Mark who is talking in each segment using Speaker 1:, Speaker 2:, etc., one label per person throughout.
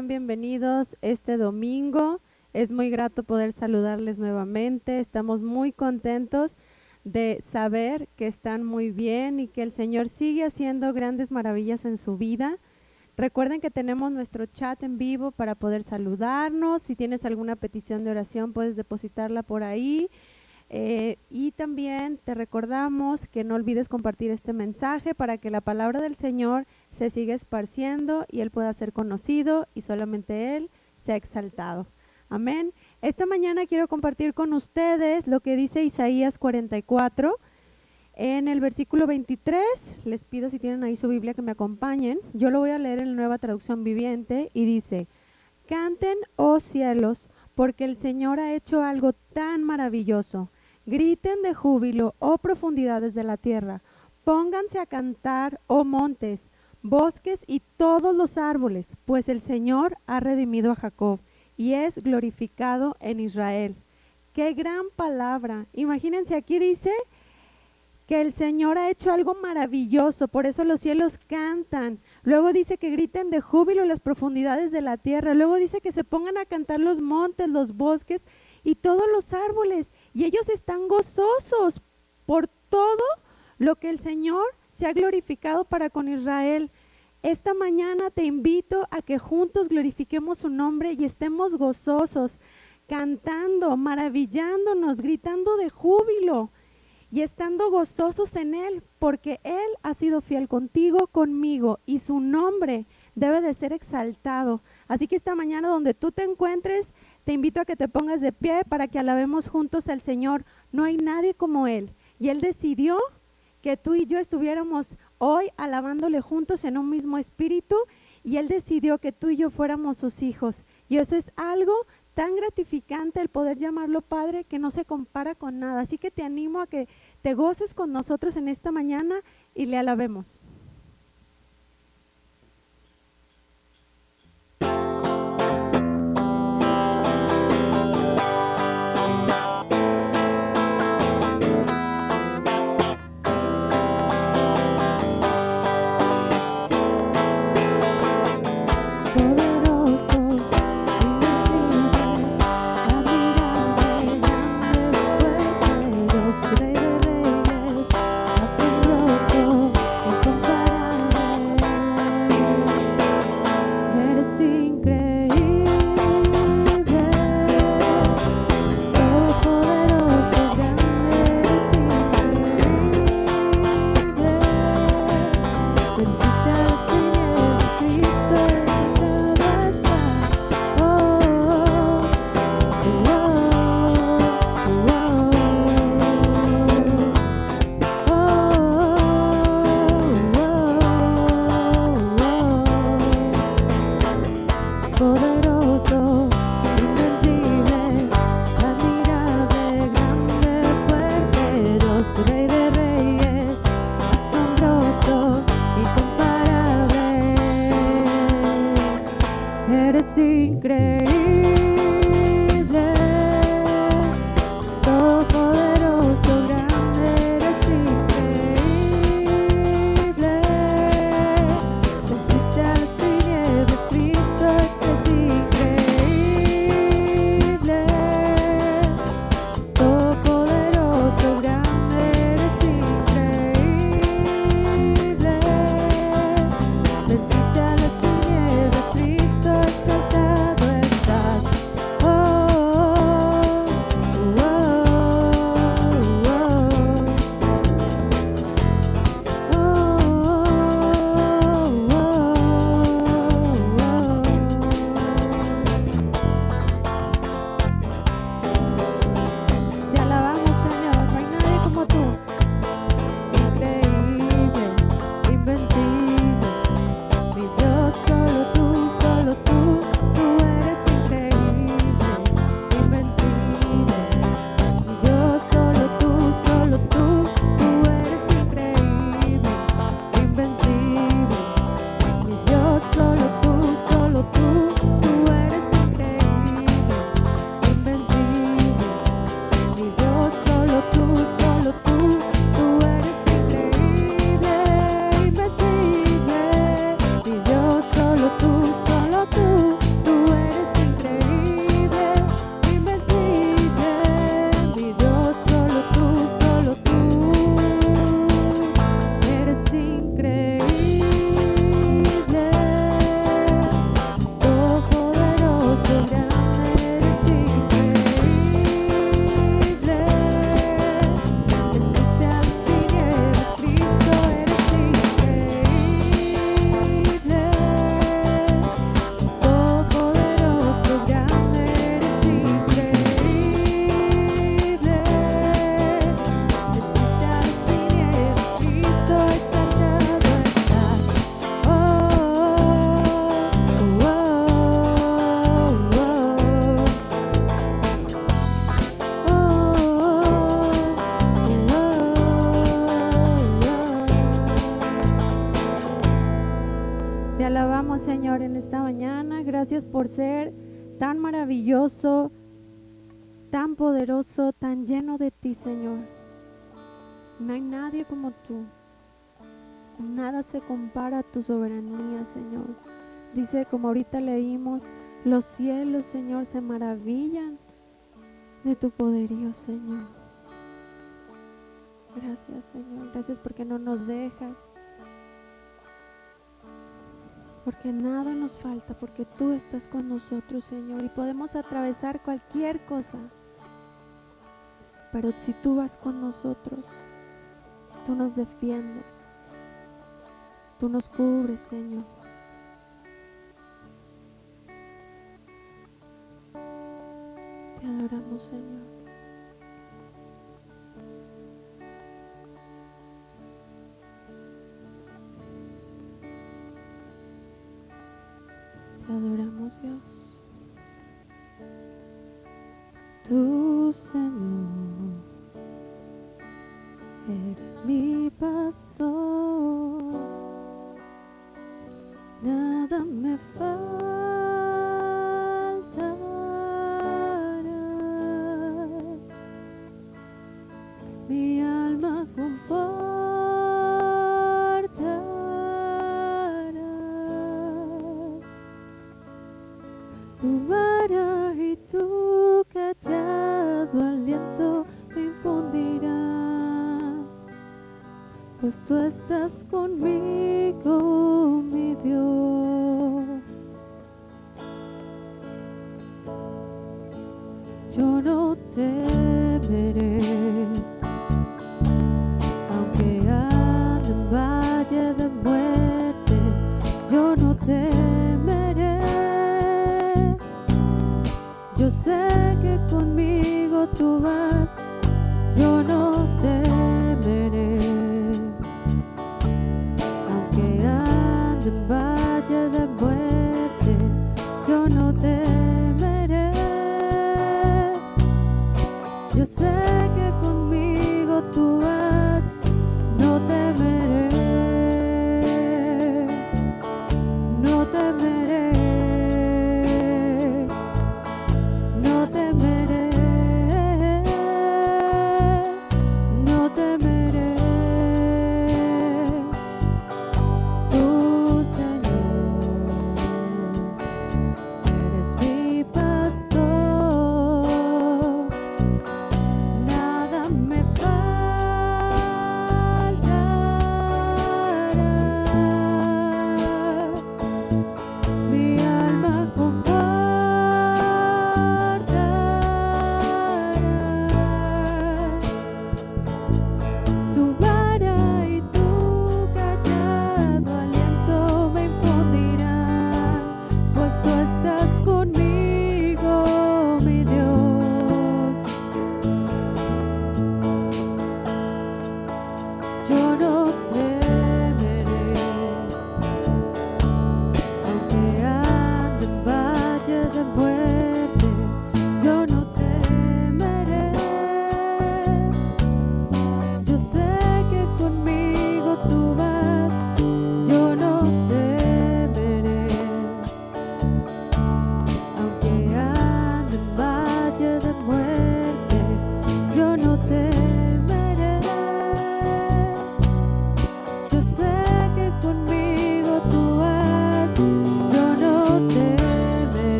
Speaker 1: sean bienvenidos este domingo. Es muy grato poder saludarles nuevamente. Estamos muy contentos de saber que están muy bien y que el Señor sigue haciendo grandes maravillas en su vida. Recuerden que tenemos nuestro chat en vivo para poder saludarnos. Si tienes alguna petición de oración, puedes depositarla por ahí. Y también te recordamos que no olvides compartir este mensaje para que la palabra del Señor se siga esparciendo y Él pueda ser conocido y solamente Él sea exaltado. Amén. Esta mañana quiero compartir con ustedes lo que dice Isaías 44 en el versículo 23. Les pido si tienen ahí su Biblia que me acompañen. Yo lo voy a leer en la Nueva Traducción Viviente y dice: Canten, oh cielos, porque el Señor ha hecho algo tan maravilloso. Griten de júbilo, oh profundidades de la tierra. Pónganse a cantar, oh montes, bosques y todos los árboles, pues el Señor ha redimido a Jacob y es glorificado en Israel. ¡Qué gran palabra! Imagínense, aquí dice que el Señor ha hecho algo maravilloso, por eso los cielos cantan. Luego dice que griten de júbilo las profundidades de la tierra. Luego dice que se pongan a cantar los montes, los bosques y todos los árboles. Y ellos están gozosos por todo lo que el Señor se ha glorificado para con Israel. Esta mañana te invito a que juntos glorifiquemos su nombre y estemos gozosos, cantando, maravillándonos, gritando de júbilo y estando gozosos en Él, porque Él ha sido fiel contigo, conmigo, y su nombre debe de ser exaltado. Así que esta mañana, donde tú te encuentres, te invito a que te pongas de pie para que alabemos juntos al Señor. No hay nadie como Él, y Él decidió que tú y yo estuviéramos hoy alabándole juntos en un mismo espíritu, y Él decidió que tú y yo fuéramos sus hijos, y eso es algo tan gratificante, el poder llamarlo Padre, que no se compara con nada. Así que te animo a que te goces con nosotros en esta mañana y le alabemos. Rey de reyes, asombroso, Gracias por ser tan maravilloso, tan poderoso, tan lleno de ti, Señor. No hay nadie como tú. Nada se compara a tu soberanía, Señor. Dice, como ahorita leímos, los cielos, Señor, se maravillan de tu poderío, Señor. Gracias, Señor. Gracias porque no nos dejas. Porque nada nos falta, porque tú estás con nosotros, Señor. Y podemos atravesar cualquier cosa. Pero si tú vas con nosotros, tú nos defiendes. Tú nos cubres, Señor. Te adoramos, Señor. Te adoramos, Dios. Tú, Señor, eres mi pastor. Nada me faltará. Mi alma confortará. Tu vara y tu callado aliento me infundirán, pues tú estás conmigo, mi Dios. Yo no temeré, aunque ande en valle de muerte, yo no temeré. Yo sé que conmigo tú vas, yo no temeré. Aunque ande en valle de muerte, yo no temeré. Yo sé que conmigo tú vas, no temeré. No temeré. No temeré, no temeré. Tú, Señor, eres mi pastor.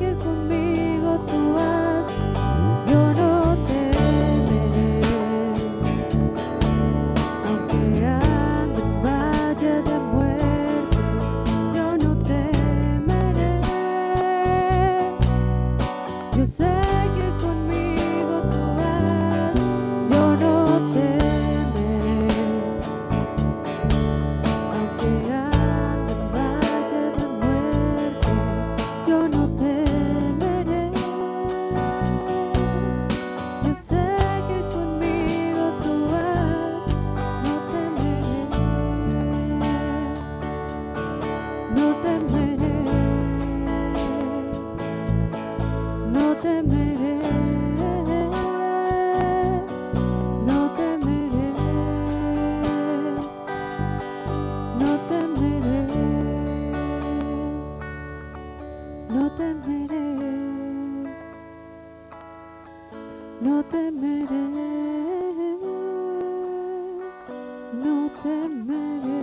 Speaker 1: que conmigo tú vas, yo no temeré. Aunque ande en valle de muerte, yo no temeré. Yo sé que conmigo tú vas, yo no temeré. Aunque ande en valle de muerte, yo no temeré. Yo sé que conmigo tú vas, no temeré. No temeré. No temeré. No temeré. No temeré. No temeré. No temeré. No temeré.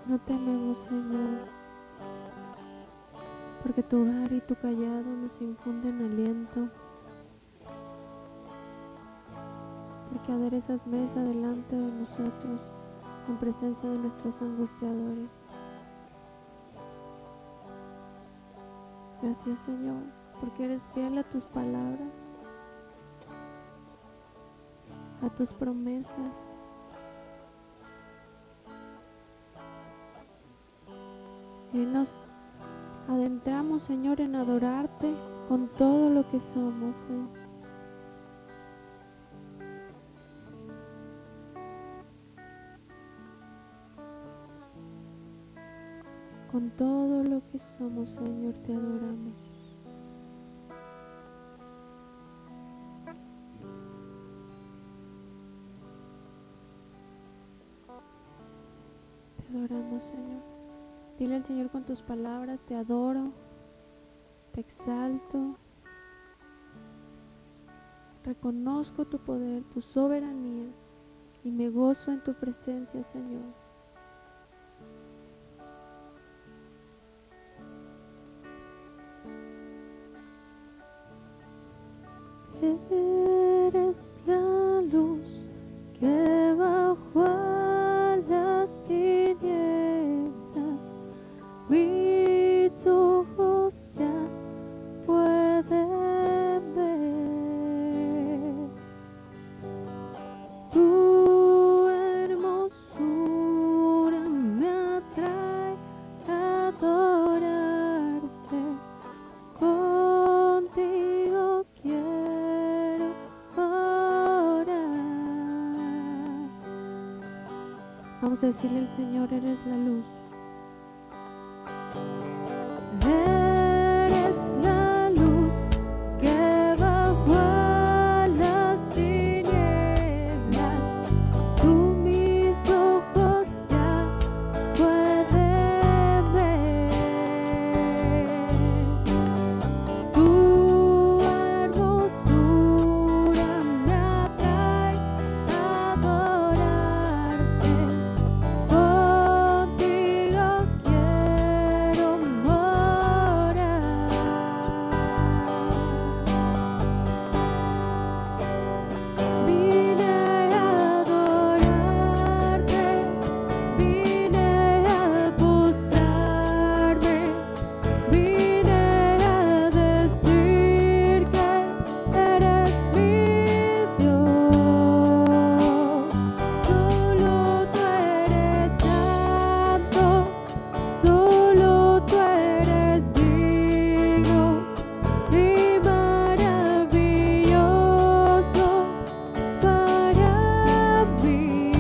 Speaker 1: No tememos, Señor, porque tu vara y tu callado nos infunden aliento, porque aderezas mesa delante de nosotros en presencia de nuestros angustiadores. Gracias, Señor, porque eres fiel a tus palabras, a tus promesas. Y nos adentramos, Señor, en adorarte con todo lo que somos, Con todo lo que somos, Señor, te adoramos. Te adoramos, Señor. Dile al Señor con tus palabras: te adoro, te exalto, reconozco tu poder, tu soberanía y me gozo en tu presencia, Señor. Eres la luz que bajó a las tinieblas, mis ojos ya pueden ver tu hermosura, me atrae a adorarte, contigo quiero orar. Vamos a decirle al Señor: eres la luz. Eres la luz que bajó a las tinieblas, tú mis ojos ya pueden ver, tu hermosura me atrae a adorarte, contigo quiero morar. Vine a adorarte, vine a buscarme, vine a decir que eres mi Dios. Solo tú eres santo, solo tú eres digno y maravilloso para mí.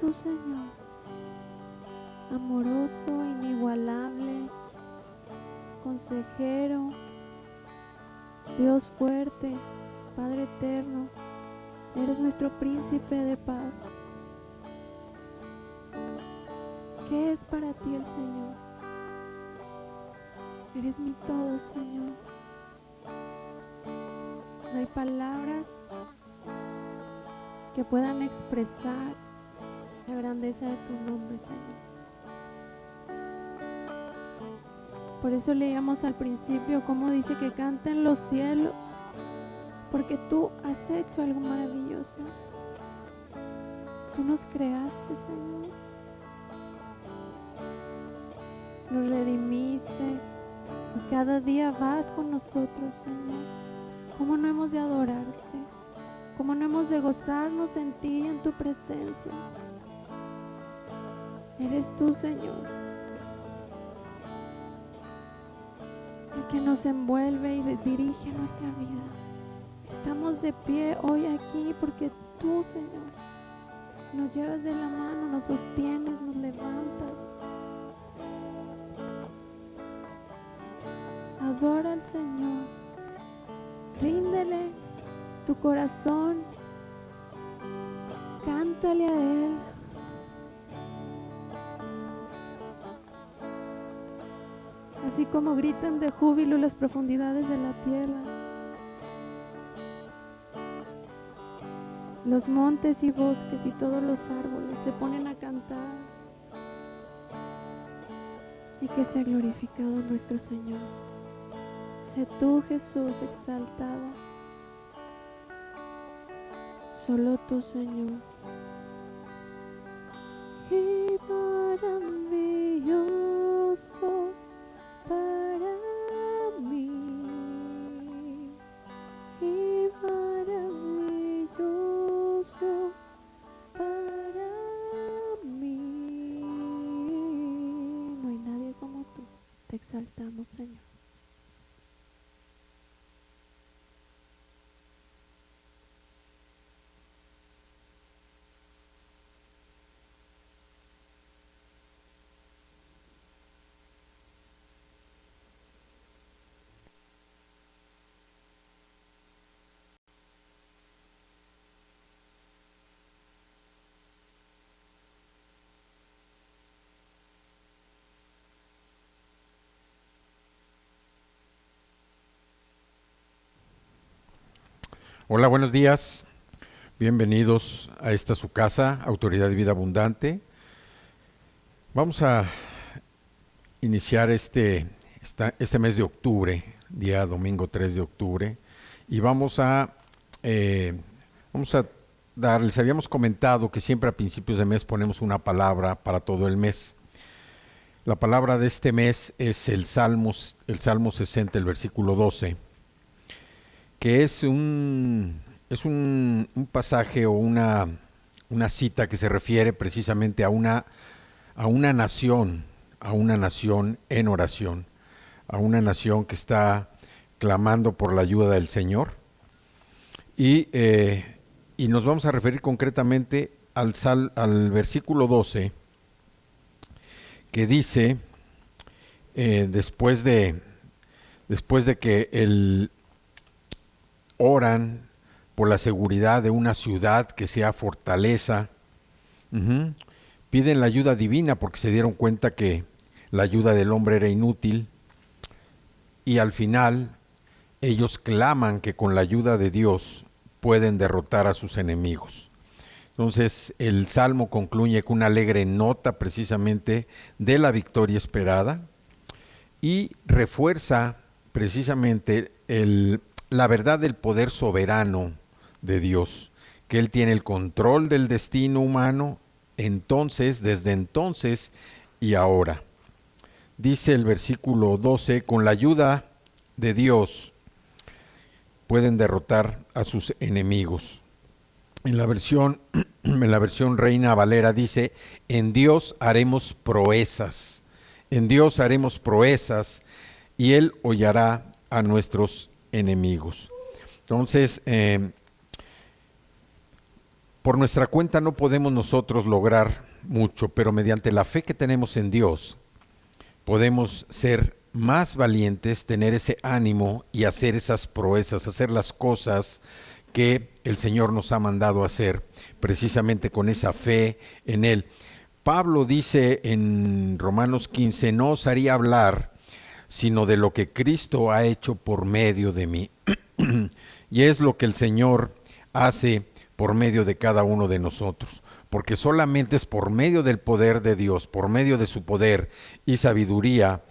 Speaker 1: tú, Señor, amoroso, inigualable, consejero, Dios fuerte, Padre eterno. Eres nuestro príncipe de paz. ¿Qué es para ti el Señor? Eres mi todo, Señor. No hay palabras que puedan expresar la grandeza de tu nombre, Señor. Por eso leíamos al principio cómo dice que canten los cielos, porque tú has hecho algo maravilloso. Tú nos creaste, Señor. Nos redimiste y cada día vas con nosotros, Señor. ¿Cómo no hemos de adorarte? ¿Cómo no hemos de gozarnos en ti y en tu presencia? Eres tú, Señor, el que nos envuelve y dirige nuestra vida. Estamos de pie hoy aquí porque tú, Señor, nos llevas de la mano, nos sostienes, nos levantas. Adora al Señor, ríndele tu corazón, cántale a Él. Así como gritan de júbilo las profundidades de la tierra, los montes y bosques y todos los árboles se ponen a cantar. Y que sea glorificado nuestro Señor. Sé tú, Jesús, exaltado. Solo tú, Señor. Y maravilloso para mí. Y maravilloso para mí. No hay nadie como tú. Te exaltamos, Señor.
Speaker 2: Hola, buenos días. Bienvenidos a esta su casa, Autoridad de Vida Abundante. Vamos a iniciar este mes de octubre, día domingo 3 de octubre, y vamos a les habíamos comentado que siempre a principios de mes ponemos una palabra para todo el mes. La palabra de este mes es el Salmo 60, el versículo 12. Que es un pasaje o una cita que se refiere precisamente a una nación en oración, a una nación que está clamando por la ayuda del Señor. Y nos vamos a referir concretamente al versículo 12, que dice, después de que oran por la seguridad de una ciudad que sea fortaleza. Piden la ayuda divina porque se dieron cuenta que la ayuda del hombre era inútil. Y al final ellos claman que con la ayuda de Dios pueden derrotar a sus enemigos. Entonces el Salmo concluye con una alegre nota precisamente de la victoria esperada y refuerza precisamente la verdad del poder soberano de Dios, que Él tiene el control del destino humano desde entonces y ahora. Dice el versículo 12, con la ayuda de Dios pueden derrotar a sus enemigos. En la versión Reina Valera dice, en Dios haremos proezas, en Dios haremos proezas y Él hollará a nuestros enemigos. Entonces, Por nuestra cuenta no podemos nosotros lograr mucho, pero mediante la fe que tenemos en Dios, podemos ser más valientes, tener ese ánimo y hacer esas proezas, hacer las cosas que el Señor nos ha mandado hacer, precisamente con esa fe en Él. Pablo dice en Romanos 15, no os haría hablar sino de lo que Cristo ha hecho por medio de mí. Y es lo que el Señor hace por medio de cada uno de nosotros, porque solamente es por medio del poder de Dios, por medio de su poder y sabiduría,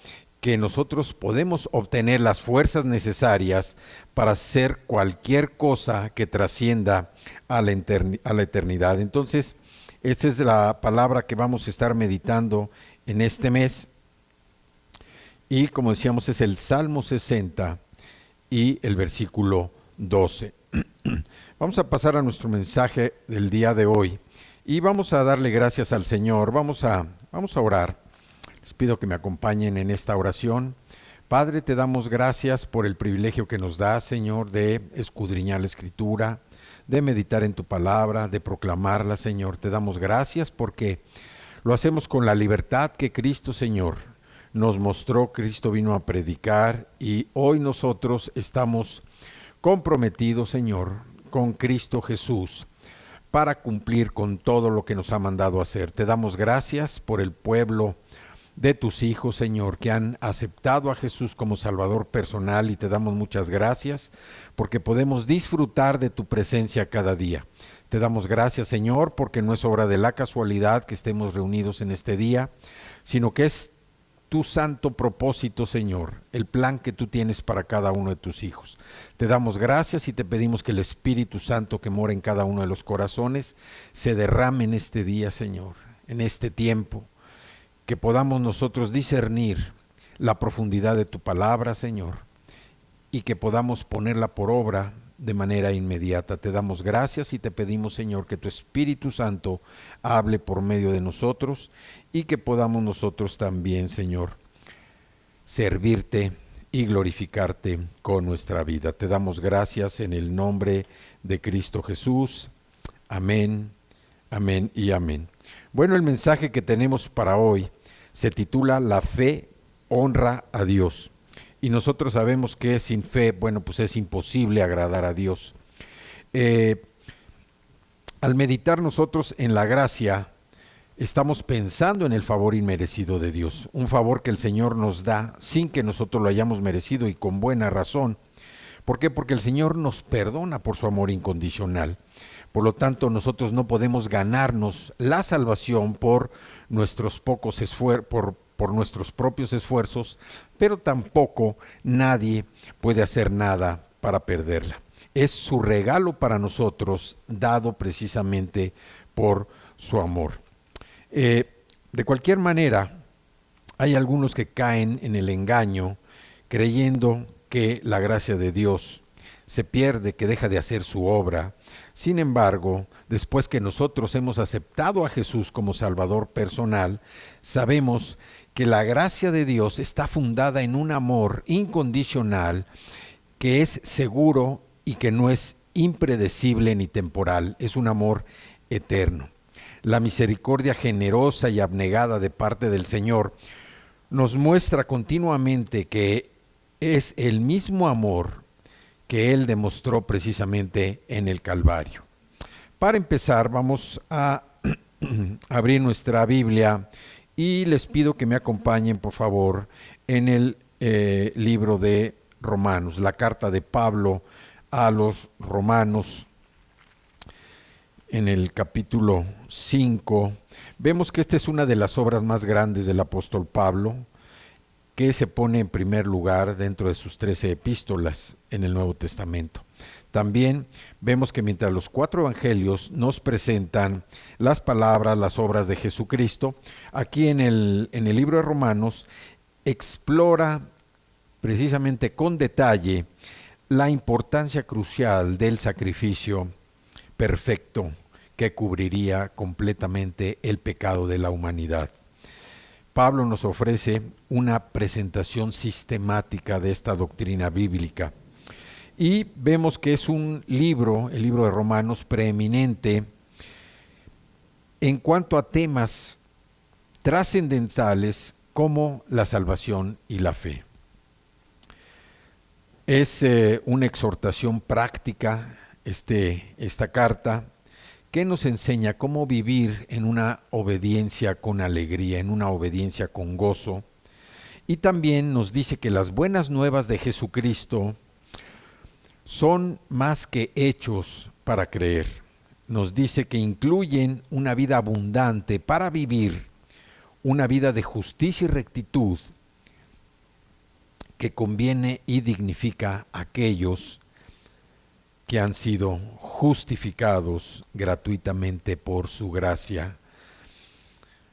Speaker 2: que nosotros podemos obtener las fuerzas necesarias para hacer cualquier cosa que trascienda a la eternidad. Entonces, esta es la palabra que vamos a estar meditando en este mes. Y como decíamos, es el Salmo 60 y el versículo 12. Vamos a pasar a nuestro mensaje del día de hoy y vamos a darle gracias al Señor. Vamos a orar. Les pido que me acompañen en esta oración. Padre, te damos gracias por el privilegio que nos das, Señor, de escudriñar la Escritura, de meditar en tu palabra, de proclamarla, Señor. Te damos gracias porque lo hacemos con la libertad que Cristo, Señor, nos mostró. Cristo vino a predicar y hoy nosotros estamos comprometidos, Señor, con Cristo Jesús para cumplir con todo lo que nos ha mandado hacer. Te damos gracias por el pueblo de tus hijos, Señor, que han aceptado a Jesús como Salvador personal, y te damos muchas gracias porque podemos disfrutar de tu presencia cada día. Te damos gracias, Señor, porque no es obra de la casualidad que estemos reunidos en este día, sino que es tu santo propósito, Señor, el plan que tú tienes para cada uno de tus hijos. Te damos gracias y te pedimos que el Espíritu Santo que mora en cada uno de los corazones se derrame en este día, Señor, en este tiempo, que podamos nosotros discernir la profundidad de tu palabra, Señor, y que podamos ponerla por obra de manera inmediata. Te damos gracias y te pedimos, Señor, que tu Espíritu Santo hable por medio de nosotros y que podamos nosotros también, Señor, servirte y glorificarte con nuestra vida. Te damos gracias en el nombre de Cristo Jesús. Amén, amén y amén. Bueno, el mensaje que tenemos para hoy se titula La fe honra a Dios. Y nosotros sabemos que sin fe, bueno, pues es imposible agradar a Dios. Al meditar nosotros en la gracia, estamos pensando en el favor inmerecido de Dios, un favor que el Señor nos da sin que nosotros lo hayamos merecido y con buena razón. ¿Por qué? Porque el Señor nos perdona por su amor incondicional. Por lo tanto, nosotros no podemos ganarnos la salvación por nuestros por nuestros propios esfuerzos, pero tampoco nadie puede hacer nada para perderla. Es su regalo para nosotros, dado precisamente por su amor. De cualquier manera, hay algunos que caen en el engaño creyendo que la gracia de Dios se pierde, que deja de hacer su obra. Sin embargo, después que nosotros hemos aceptado a Jesús como Salvador personal, sabemos que la gracia de Dios está fundada en un amor incondicional que es seguro y que no es impredecible ni temporal, es un amor eterno. La misericordia generosa y abnegada de parte del Señor nos muestra continuamente que es el mismo amor que Él demostró precisamente en el Calvario. Para empezar, vamos a abrir nuestra Biblia y les pido que me acompañen, por favor, en el libro de Romanos, la carta de Pablo a los Romanos, en el capítulo 5. Vemos que esta es una de las obras más grandes del apóstol Pablo, que se pone en primer lugar dentro de sus 13 epístolas en el Nuevo Testamento. También vemos que mientras los 4 evangelios nos presentan las palabras, las obras de Jesucristo, aquí en el libro de Romanos explora precisamente con detalle la importancia crucial del sacrificio perfecto que cubriría completamente el pecado de la humanidad. Pablo nos ofrece una presentación sistemática de esta doctrina bíblica y vemos que es un libro, el libro de Romanos, preeminente en cuanto a temas trascendentales como la salvación y la fe. Es una exhortación práctica esta carta que nos enseña cómo vivir en una obediencia con alegría, en una obediencia con gozo. Y también nos dice que las buenas nuevas de Jesucristo son más que hechos para creer. Nos dice que incluyen una vida abundante para vivir una vida de justicia y rectitud que conviene y dignifica a aquellos que han sido justificados gratuitamente por su gracia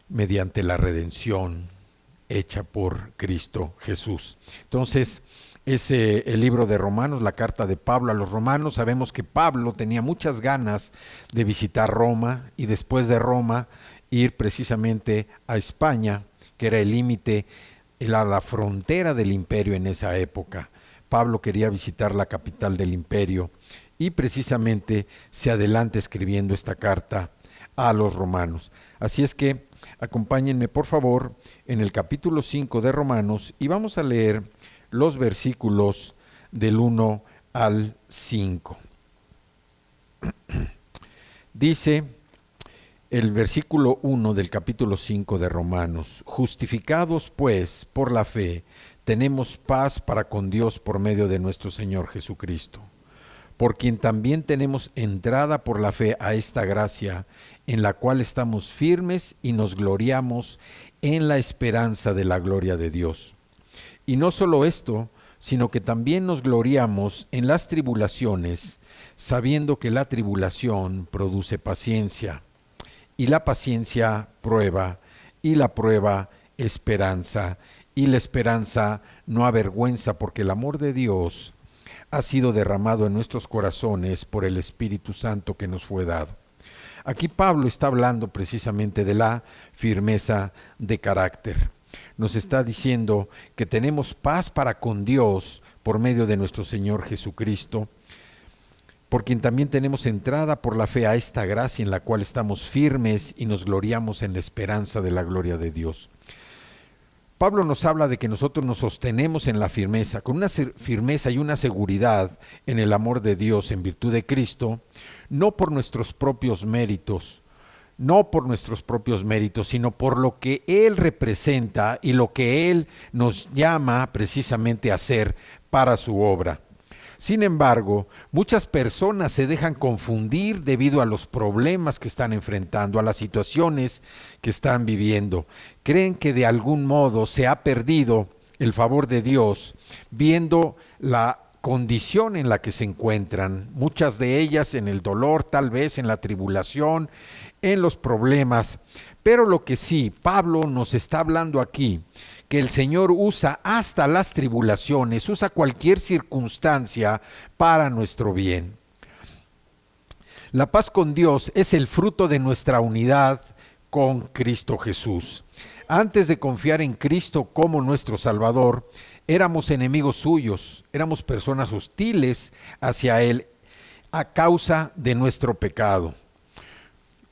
Speaker 2: mediante la redención hecha por Cristo Jesús. Entonces, es el libro de Romanos, la carta de Pablo a los romanos. Sabemos que Pablo tenía muchas ganas de visitar Roma y después de Roma ir precisamente a España, que era el límite, la frontera del imperio en esa época. Pablo quería visitar la capital del imperio y precisamente se adelanta escribiendo esta carta a los romanos. Así es que acompáñenme por favor en el capítulo 5 de Romanos y vamos a leer los versículos del 1 al 5. Dice el versículo 1 del capítulo 5 de Romanos: justificados pues por la fe, tenemos paz para con Dios por medio de nuestro Señor Jesucristo, por quien también tenemos entrada por la fe a esta gracia, en la cual estamos firmes y nos gloriamos en la esperanza de la gloria de Dios. Y no solo esto, sino que también nos gloriamos en las tribulaciones, sabiendo que la tribulación produce paciencia, y la paciencia prueba, y la prueba esperanza, y la esperanza no avergüenza, porque el amor de Dios ha sido derramado en nuestros corazones por el Espíritu Santo que nos fue dado. Aquí Pablo está hablando precisamente de la firmeza de carácter. Nos está diciendo que tenemos paz para con Dios por medio de nuestro Señor Jesucristo, por quien también tenemos entrada por la fe a esta gracia en la cual estamos firmes y nos gloriamos en la esperanza de la gloria de Dios. Pablo nos habla de que nosotros nos sostenemos en la firmeza, con una firmeza y una seguridad en el amor de Dios en virtud de Cristo, no por nuestros propios méritos, sino por lo que Él representa y lo que Él nos llama precisamente a hacer para su obra. Sin embargo, muchas personas se dejan confundir debido a los problemas que están enfrentando, a las situaciones que están viviendo. Creen que de algún modo se ha perdido el favor de Dios, viendo la condición en la que se encuentran, muchas de ellas en el dolor, tal vez en la tribulación, en los problemas. Pero lo que sí, Pablo nos está hablando aquí, que el Señor usa hasta las tribulaciones, usa cualquier circunstancia para nuestro bien. La paz con Dios es el fruto de nuestra unidad con Cristo Jesús. Antes de confiar en Cristo como nuestro Salvador, éramos enemigos suyos, éramos personas hostiles hacia Él a causa de nuestro pecado.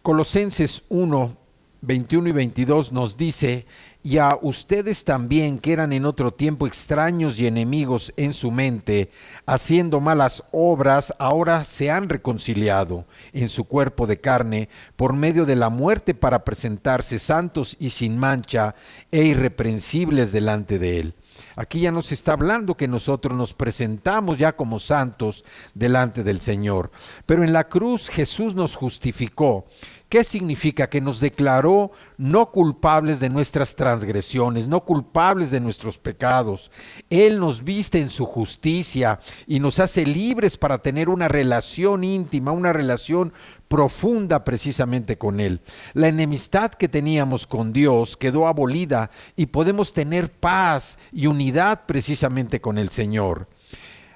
Speaker 2: Colosenses 1, 21 y 22 nos dice: y a ustedes también, que eran en otro tiempo extraños y enemigos en su mente, haciendo malas obras, ahora se han reconciliado en su cuerpo de carne por medio de la muerte, para presentarse santos y sin mancha e irreprensibles delante de Él. Aquí ya nos está hablando que nosotros nos presentamos ya como santos delante del Señor. Pero en la cruz Jesús nos justificó. ¿Qué significa? Que nos declaró no culpables de nuestras transgresiones, no culpables de nuestros pecados. Él nos viste en su justicia y nos hace libres para tener una relación íntima, una relación profunda precisamente con Él. La enemistad que teníamos con Dios quedó abolida y podemos tener paz y unidad precisamente con el Señor.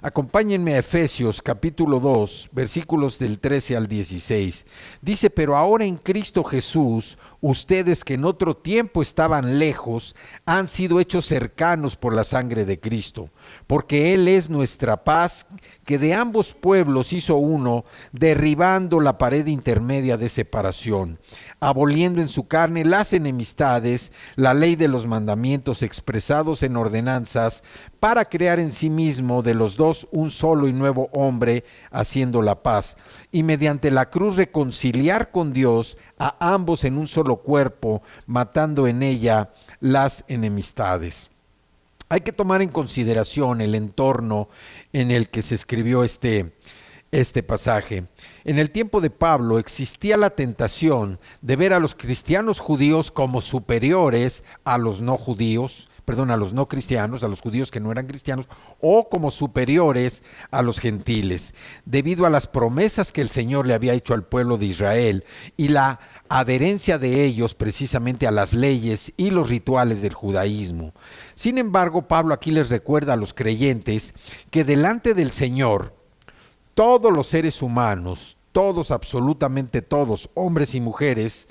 Speaker 2: Acompáñenme a Efesios capítulo 2, versículos del 13 al 16. Dice, pero ahora en Cristo Jesús, ustedes que en otro tiempo estaban lejos, han sido hechos cercanos por la sangre de Cristo, porque Él es nuestra paz, que de ambos pueblos hizo uno, derribando la pared intermedia de separación, aboliendo en su carne las enemistades, la ley de los mandamientos expresados en ordenanzas, para crear en sí mismo de los dos un solo y nuevo hombre, haciendo la paz, y mediante la cruz reconciliar con Dios a ambos en un solo cuerpo, matando en ella las enemistades. Hay que tomar en consideración el entorno en el que se escribió este pasaje. En el tiempo de Pablo existía la tentación de ver a los cristianos judíos como superiores a los no judíos, a los no cristianos, a los judíos que no eran cristianos, o como superiores a los gentiles, debido a las promesas que el Señor le había hecho al pueblo de Israel y la adherencia de ellos precisamente a las leyes y los rituales del judaísmo. Sin embargo, Pablo aquí les recuerda a los creyentes que delante del Señor, todos los seres humanos, todos, absolutamente todos, hombres y mujeres,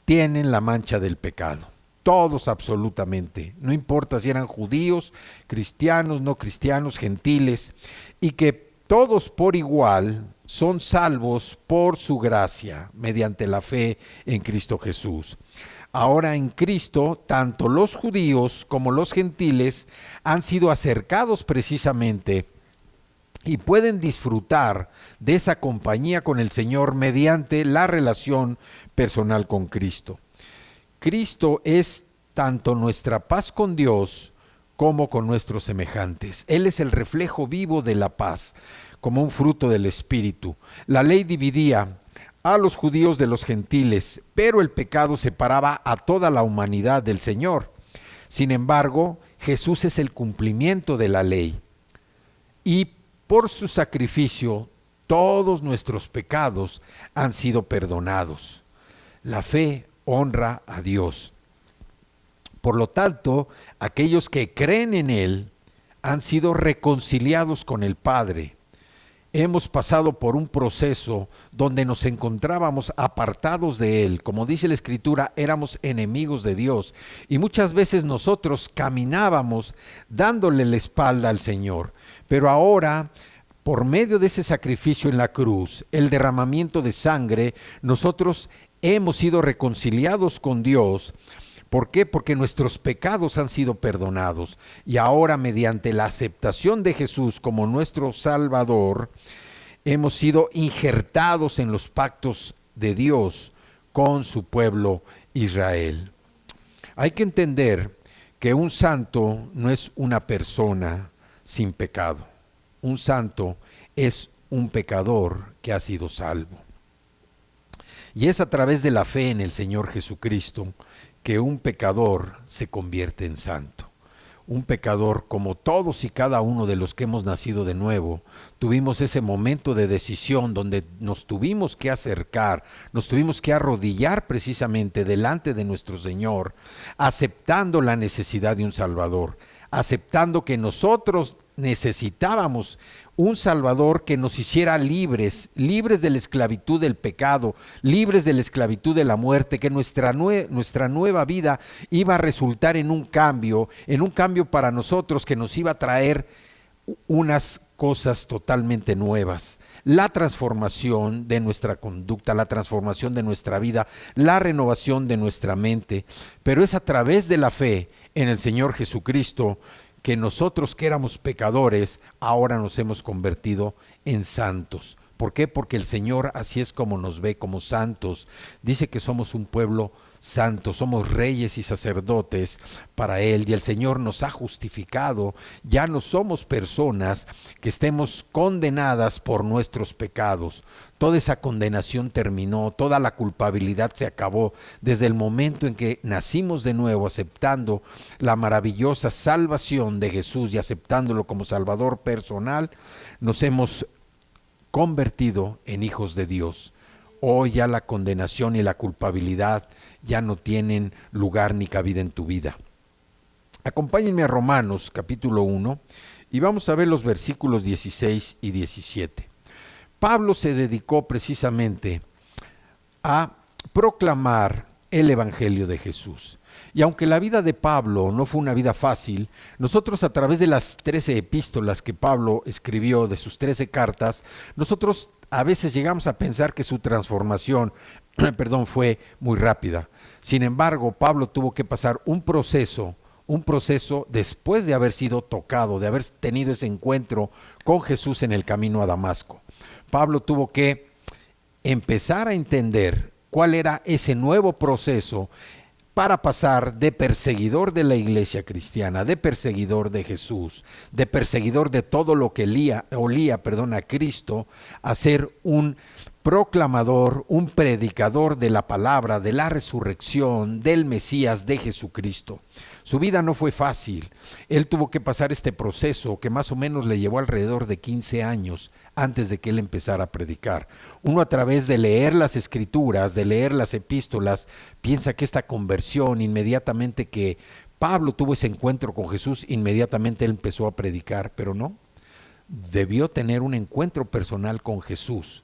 Speaker 2: tienen la mancha del pecado. Todos absolutamente, no importa si eran judíos, cristianos, no cristianos, gentiles, y que todos por igual son salvos por su gracia, mediante la fe en Cristo Jesús. Ahora en Cristo, tanto los judíos como los gentiles han sido acercados precisamente y pueden disfrutar de esa compañía con el Señor mediante la relación personal con Cristo. Cristo es tanto nuestra paz con Dios como con nuestros semejantes. Él es el reflejo vivo de la paz, como un fruto del Espíritu. La ley dividía a los judíos de los gentiles, pero el pecado separaba a toda la humanidad del Señor. Sin embargo, Jesús es el cumplimiento de la ley, y por su sacrificio todos nuestros pecados han sido perdonados. La fe honra a Dios. Por lo tanto, aquellos que creen en Él han sido reconciliados con el Padre. Hemos pasado por un proceso donde nos encontrábamos apartados de Él. Como dice la Escritura, éramos enemigos de Dios. Y muchas veces nosotros caminábamos dándole la espalda al Señor. Pero ahora, por medio de ese sacrificio en la cruz, el derramamiento de sangre, nosotros hemos sido reconciliados con Dios. ¿Por qué? Porque nuestros pecados han sido perdonados. Y ahora, mediante la aceptación de Jesús como nuestro Salvador, hemos sido injertados en los pactos de Dios con su pueblo Israel. Hay que entender que un santo no es una persona sin pecado. Un santo es un pecador que ha sido salvo. Y es a través de la fe en el Señor Jesucristo que un pecador se convierte en santo. Un pecador, como todos y cada uno de los que hemos nacido de nuevo, tuvimos ese momento de decisión donde nos tuvimos que acercar, nos tuvimos que arrodillar precisamente delante de nuestro Señor, aceptando la necesidad de un Salvador, aceptando que nosotros necesitábamos un Salvador que nos hiciera libres, libres de la esclavitud del pecado, libres de la esclavitud de la muerte, que nuestra nueva vida iba a resultar en un cambio para nosotros que nos iba a traer unas cosas totalmente nuevas. La transformación de nuestra conducta, la transformación de nuestra vida, la renovación de nuestra mente, pero es a través de la fe en el Señor Jesucristo que nosotros que éramos pecadores, ahora nos hemos convertido en santos. ¿Por qué? Porque el Señor así es como nos ve, como santos. Dice que somos un pueblo santo, somos reyes y sacerdotes para Él, y el Señor nos ha justificado. Ya no somos personas que estemos condenadas por nuestros pecados. Toda esa condenación terminó, toda la culpabilidad se acabó desde el momento en que nacimos de nuevo, aceptando la maravillosa salvación de Jesús y aceptándolo como Salvador personal. Nos hemos convertido en hijos de Dios. Hoy ya la condenación y la culpabilidad ya no tienen lugar ni cabida en tu vida. Acompáñenme a Romanos capítulo 1 Y vamos a ver los versículos 16 y 17. Pablo se dedicó precisamente a proclamar el Evangelio de Jesús. Y aunque la vida de Pablo no fue una vida fácil, nosotros a través de las 13 epístolas que Pablo escribió, de sus 13 cartas, nosotros a veces llegamos a pensar que su transformación fue muy rápida. Sin embargo, Pablo tuvo que pasar un proceso después de haber sido tocado, de haber tenido ese encuentro con Jesús en el camino a Damasco. Pablo tuvo que empezar a entender cuál era ese nuevo proceso para pasar de perseguidor de la iglesia cristiana, de perseguidor de Jesús, de perseguidor de todo lo que olía a Cristo, a ser un proclamador, un predicador de la palabra, de la resurrección, del Mesías, de Jesucristo. Su vida no fue fácil. Él tuvo que pasar este proceso que más o menos le llevó alrededor de 15 años antes de que él empezara a predicar. Uno, a través de leer las escrituras, de leer las epístolas, piensa que esta conversión, inmediatamente que Pablo tuvo ese encuentro con Jesús, inmediatamente él empezó a predicar, pero no. Debió tener un encuentro personal con Jesús,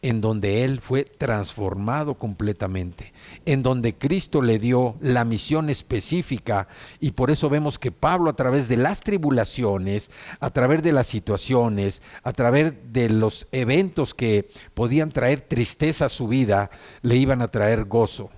Speaker 2: en donde él fue transformado completamente, en donde Cristo le dio la misión específica, y por eso vemos que Pablo, a través de las tribulaciones, a través de las situaciones, a través de los eventos que podían traer tristeza a su vida, le iban a traer gozo.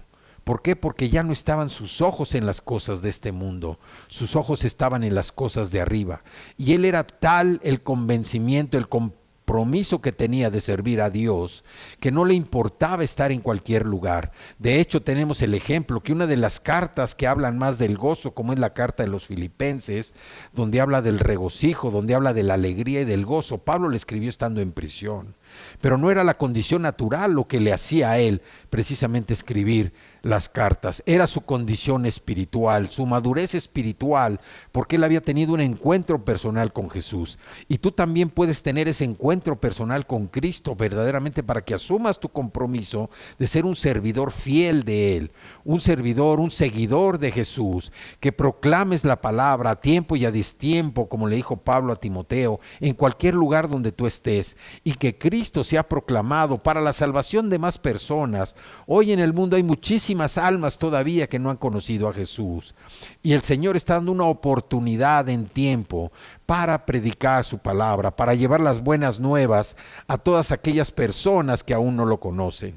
Speaker 2: ¿Por qué? Porque ya no estaban sus ojos en las cosas de este mundo, sus ojos estaban en las cosas de arriba, y él era tal el convencimiento, el compromiso que tenía de servir a Dios, que no le importaba estar en cualquier lugar. De hecho, tenemos el ejemplo que una de las cartas que hablan más del gozo, como es la carta de los Filipenses, donde habla del regocijo, donde habla de la alegría y del gozo, Pablo le escribió estando en prisión. Pero no era la condición natural lo que le hacía a él precisamente escribir las cartas, era su condición espiritual, su madurez espiritual, porque él había tenido un encuentro personal con Jesús. Y tú también puedes tener ese encuentro personal con Cristo verdaderamente, para que asumas tu compromiso de ser un servidor fiel de Él, un servidor, un seguidor de Jesús, que proclames la palabra a tiempo y a destiempo, como le dijo Pablo a Timoteo, en cualquier lugar donde tú estés, y que Cristo sea proclamado para la salvación de más personas. Hoy en el mundo hay muchísimas almas todavía que no han conocido a Jesús, y el Señor está dando una oportunidad en tiempo para predicar su palabra, para llevar las buenas nuevas a todas aquellas personas que aún no lo conocen.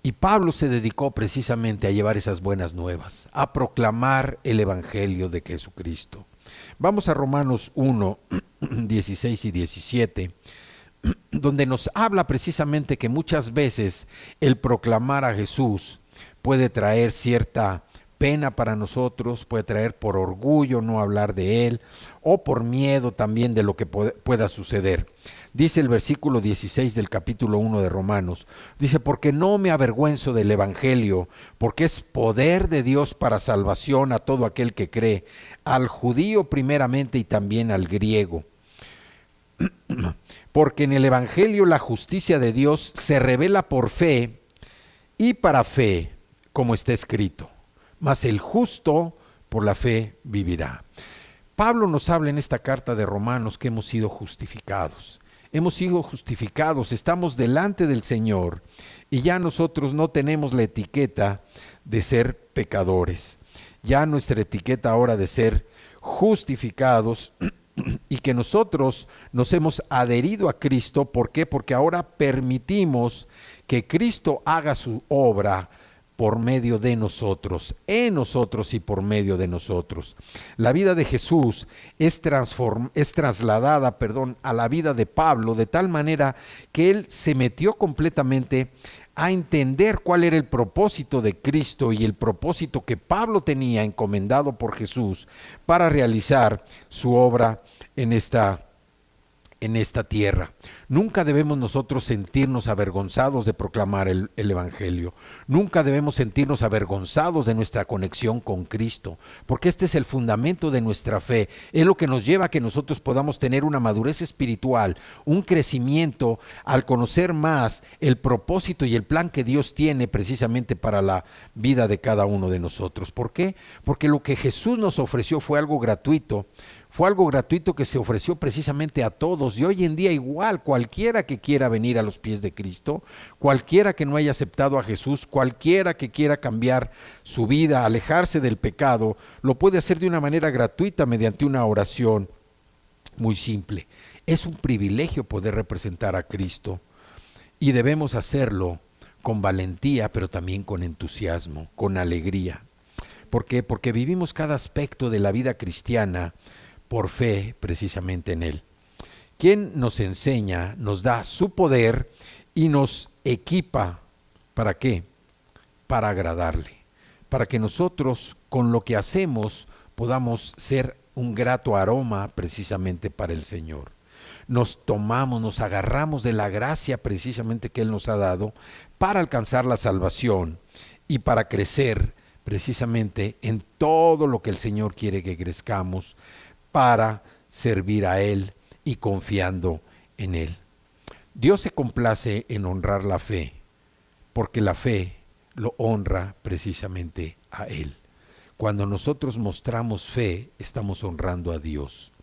Speaker 2: Y Pablo se dedicó precisamente a llevar esas buenas nuevas, a proclamar el Evangelio de Jesucristo. Vamos a Romanos 1, 16 y 17, donde nos habla precisamente que muchas veces el proclamar a Jesús puede traer cierta pena para nosotros, puede traer por orgullo no hablar de Él, o por miedo también de lo que pueda suceder. Dice el versículo 16 del capítulo 1 de Romanos, dice: porque no me avergüenzo del Evangelio, porque es poder de Dios para salvación a todo aquel que cree, al judío primeramente y también al griego. Porque en el Evangelio la justicia de Dios se revela por fe y para fe, como está escrito, mas el justo por la fe vivirá. Pablo nos habla en esta carta de Romanos que hemos sido justificados. Hemos sido justificados, estamos delante del Señor, y ya nosotros no tenemos la etiqueta de ser pecadores. Ya nuestra etiqueta ahora de ser justificados, y que nosotros nos hemos adherido a Cristo. ¿Por qué? Porque ahora permitimos que Cristo haga su obra por medio de nosotros, en nosotros y por medio de nosotros. La vida de Jesús es trasladada a la vida de Pablo, de tal manera que él se metió completamente a entender cuál era el propósito de Cristo y el propósito que Pablo tenía encomendado por Jesús para realizar su obra en esta tierra. Nunca debemos nosotros sentirnos avergonzados de proclamar el Evangelio. Nunca debemos sentirnos avergonzados de nuestra conexión con Cristo, porque este es el fundamento de nuestra fe. Es lo que nos lleva a que nosotros podamos tener una madurez espiritual, un crecimiento al conocer más el propósito y el plan que Dios tiene precisamente para la vida de cada uno de nosotros. ¿Por qué? Porque lo que Jesús nos ofreció fue algo gratuito, Fue algo gratuito que se ofreció precisamente a todos, y hoy en día igual, cualquiera que quiera venir a los pies de Cristo, cualquiera que no haya aceptado a Jesús, cualquiera que quiera cambiar su vida, alejarse del pecado, lo puede hacer de una manera gratuita mediante una oración muy simple. Es un privilegio poder representar a Cristo y debemos hacerlo con valentía, pero también con entusiasmo, con alegría. ¿Por qué? Porque vivimos cada aspecto de la vida cristiana por fe precisamente en Él. Quien nos enseña, nos da su poder y nos equipa. ¿Para qué? Para agradarle. Para que nosotros con lo que hacemos podamos ser un grato aroma precisamente para el Señor. Nos tomamos, nos agarramos de la gracia precisamente que Él nos ha dado para alcanzar la salvación y para crecer precisamente en todo lo que el Señor quiere que crezcamos, para servir a Él y confiando en Él. Dios se complace en honrar la fe, porque la fe lo honra precisamente a Él. Cuando nosotros mostramos fe, estamos honrando a Dios,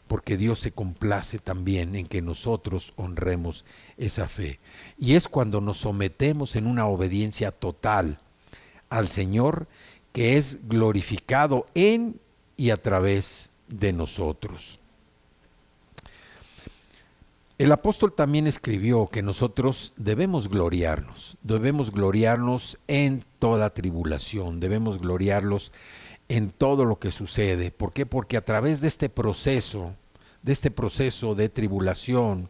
Speaker 2: porque Dios se complace también en que nosotros honremos esa fe. Y es cuando nos sometemos en una obediencia total al Señor, que es glorificado en y a través de nosotros. El apóstol también escribió que nosotros debemos gloriarnos en toda tribulación, debemos gloriarlos en todo lo que sucede. ¿Por qué? Porque a través de este proceso de tribulación,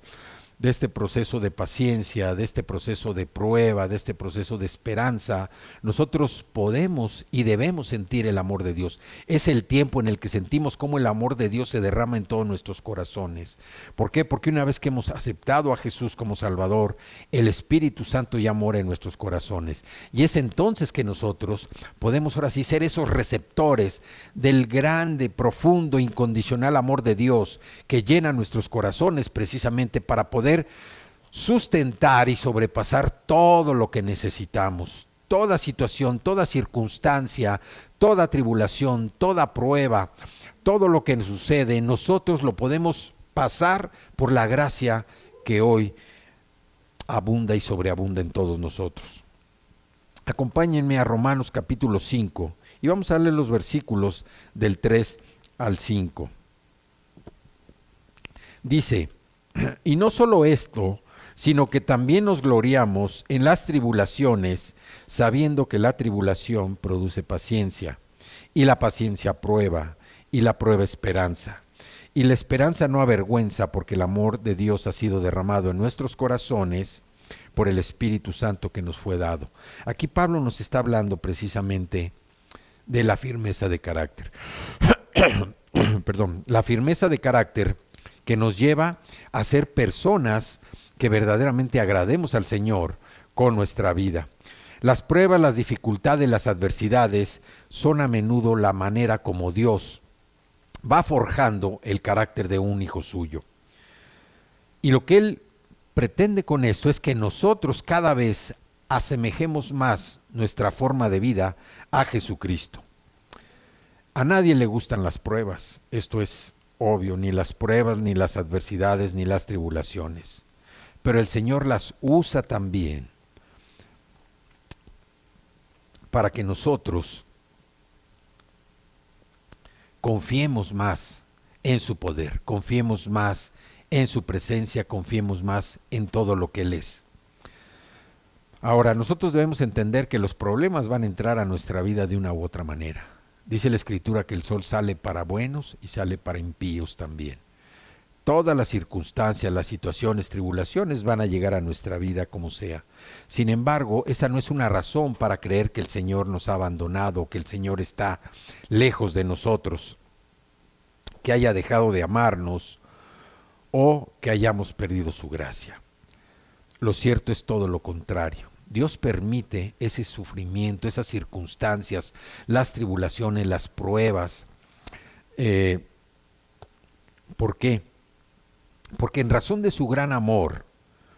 Speaker 2: de este proceso de paciencia, de este proceso de prueba, de este proceso de esperanza, nosotros podemos y debemos sentir el amor de Dios. Es el tiempo en el que sentimos cómo el amor de Dios se derrama en todos nuestros corazones. ¿Por qué? Porque una vez que hemos aceptado a Jesús como Salvador, el Espíritu Santo ya mora en nuestros corazones. Y es entonces que nosotros podemos ahora sí ser esos receptores del grande, profundo, incondicional amor de Dios que llena nuestros corazones precisamente para poder sustentar y sobrepasar todo lo que necesitamos, toda situación, toda circunstancia, toda tribulación, toda prueba, todo lo que nos sucede, nosotros lo podemos pasar por la gracia que hoy abunda y sobreabunda en todos nosotros. Acompáñenme a Romanos capítulo 5 y vamos a leer los versículos del 3 al 5. Dice: y no solo esto, sino que también nos gloriamos en las tribulaciones, sabiendo que la tribulación produce paciencia, y la paciencia prueba, y la prueba esperanza. Y la esperanza no avergüenza, porque el amor de Dios ha sido derramado en nuestros corazones por el Espíritu Santo que nos fue dado. Aquí Pablo nos está hablando precisamente de la firmeza de carácter. Perdón, la firmeza de carácter que nos lleva a ser personas que verdaderamente agrademos al Señor con nuestra vida. Las pruebas, las dificultades, las adversidades son a menudo la manera como Dios va forjando el carácter de un hijo suyo. Y lo que Él pretende con esto es que nosotros cada vez asemejemos más nuestra forma de vida a Jesucristo. A nadie le gustan las pruebas, esto es obvio, ni las pruebas, ni las adversidades, ni las tribulaciones. Pero el Señor las usa también para que nosotros confiemos más en su poder, confiemos más en su presencia, confiemos más en todo lo que Él es. Ahora, nosotros debemos entender que los problemas van a entrar a nuestra vida de una u otra manera. Dice la Escritura que el sol sale para buenos y sale para impíos también. Todas las circunstancias, las situaciones, tribulaciones van a llegar a nuestra vida como sea. Sin embargo, esa no es una razón para creer que el Señor nos ha abandonado, que el Señor está lejos de nosotros, que haya dejado de amarnos o que hayamos perdido su gracia. Lo cierto es todo lo contrario. Dios permite ese sufrimiento, esas circunstancias, las tribulaciones, las pruebas. ¿Por qué? Porque en razón de su gran amor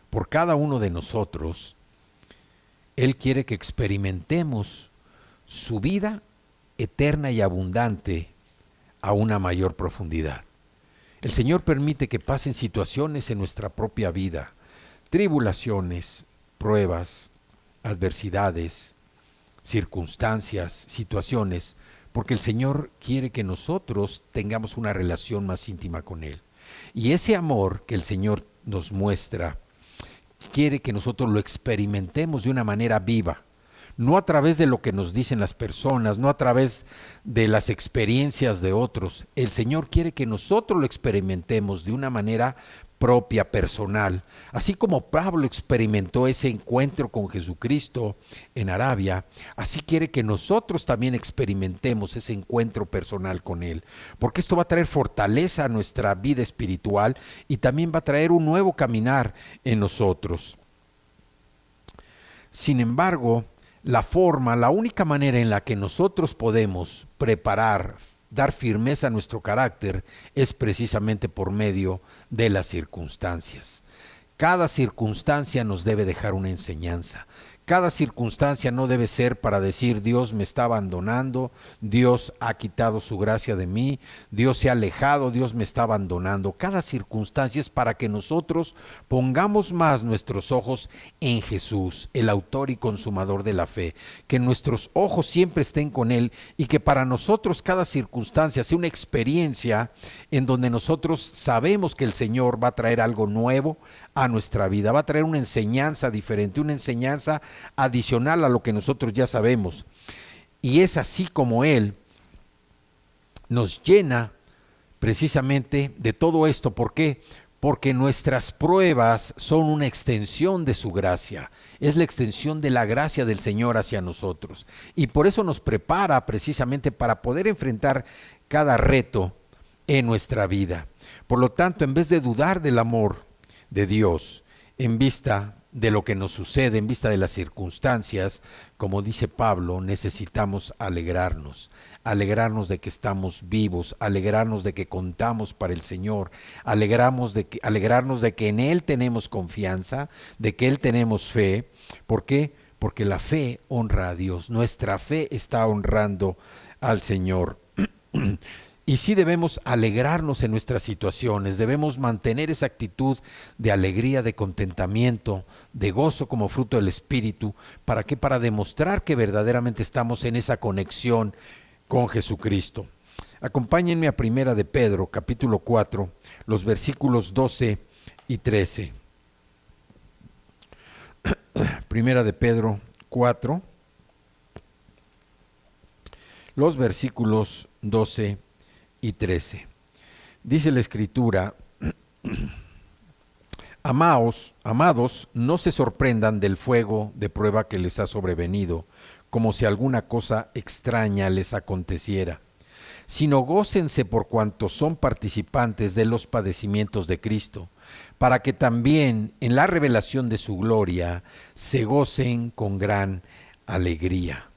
Speaker 2: por cada uno de nosotros, Él quiere que experimentemos su vida eterna y abundante a una mayor profundidad. El Señor permite que pasen situaciones en nuestra propia vida, tribulaciones, pruebas, adversidades, circunstancias, situaciones, porque el Señor quiere que nosotros tengamos una relación más íntima con Él. Y ese amor que el Señor nos muestra, quiere que nosotros lo experimentemos de una manera viva, no a través de lo que nos dicen las personas, no a través de las experiencias de otros. El Señor quiere que nosotros lo experimentemos de una manera propia, personal. Así como Pablo experimentó ese encuentro con Jesucristo en Arabia, así quiere que nosotros también experimentemos ese encuentro personal con Él. Porque esto va a traer fortaleza a nuestra vida espiritual y también va a traer un nuevo caminar en nosotros. Sin embargo, la única manera en la que nosotros podemos preparar, dar firmeza a nuestro carácter, es precisamente por medio de las circunstancias. Cada circunstancia nos debe dejar una enseñanza. Cada circunstancia no debe ser para decir Dios me está abandonando, Dios ha quitado su gracia de mí, Dios se ha alejado, Dios me está abandonando. Cada circunstancia es para que nosotros pongamos más nuestros ojos en Jesús, el autor y consumador de la fe. Que nuestros ojos siempre estén con Él y que para nosotros cada circunstancia sea una experiencia en donde nosotros sabemos que el Señor va a traer algo nuevo a nuestra vida, va a traer una enseñanza diferente, una enseñanza adicional a lo que nosotros ya sabemos. Y es así como Él nos llena precisamente de todo esto. ¿Por qué? Porque nuestras pruebas son una extensión de su gracia. Es la extensión de la gracia del Señor hacia nosotros. Y por eso nos prepara precisamente para poder enfrentar cada reto en nuestra vida. Por lo tanto, en vez de dudar del amor de Dios, en vista de lo que nos sucede, en vista de las circunstancias, como dice Pablo, necesitamos alegrarnos de que estamos vivos, alegrarnos de que contamos para el Señor, alegrarnos de que en Él tenemos confianza, de que Él tenemos fe. ¿Por qué? Porque la fe honra a Dios, nuestra fe está honrando al Señor. Y sí debemos alegrarnos en nuestras situaciones, debemos mantener esa actitud de alegría, de contentamiento, de gozo como fruto del Espíritu. ¿Para qué? Para demostrar que verdaderamente estamos en esa conexión con Jesucristo. Acompáñenme a Primera de Pedro, capítulo 4, los versículos 12 y 13. Primera de Pedro 4, los versículos 12 y 13. Dice la Escritura: Amados, no se sorprendan del fuego de prueba que les ha sobrevenido, como si alguna cosa extraña les aconteciera, sino gócense por cuanto son participantes de los padecimientos de Cristo, para que también en la revelación de su gloria se gocen con gran alegría.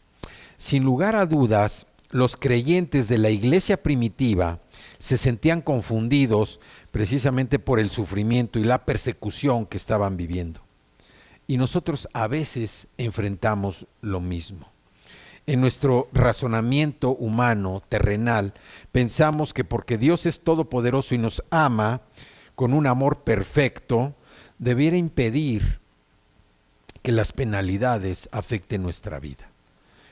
Speaker 2: Sin lugar a dudas, los creyentes de la iglesia primitiva se sentían confundidos precisamente por el sufrimiento y la persecución que estaban viviendo. Y nosotros a veces enfrentamos lo mismo. En nuestro razonamiento humano, terrenal, pensamos que porque Dios es todopoderoso y nos ama con un amor perfecto, debiera impedir que las penalidades afecten nuestra vida.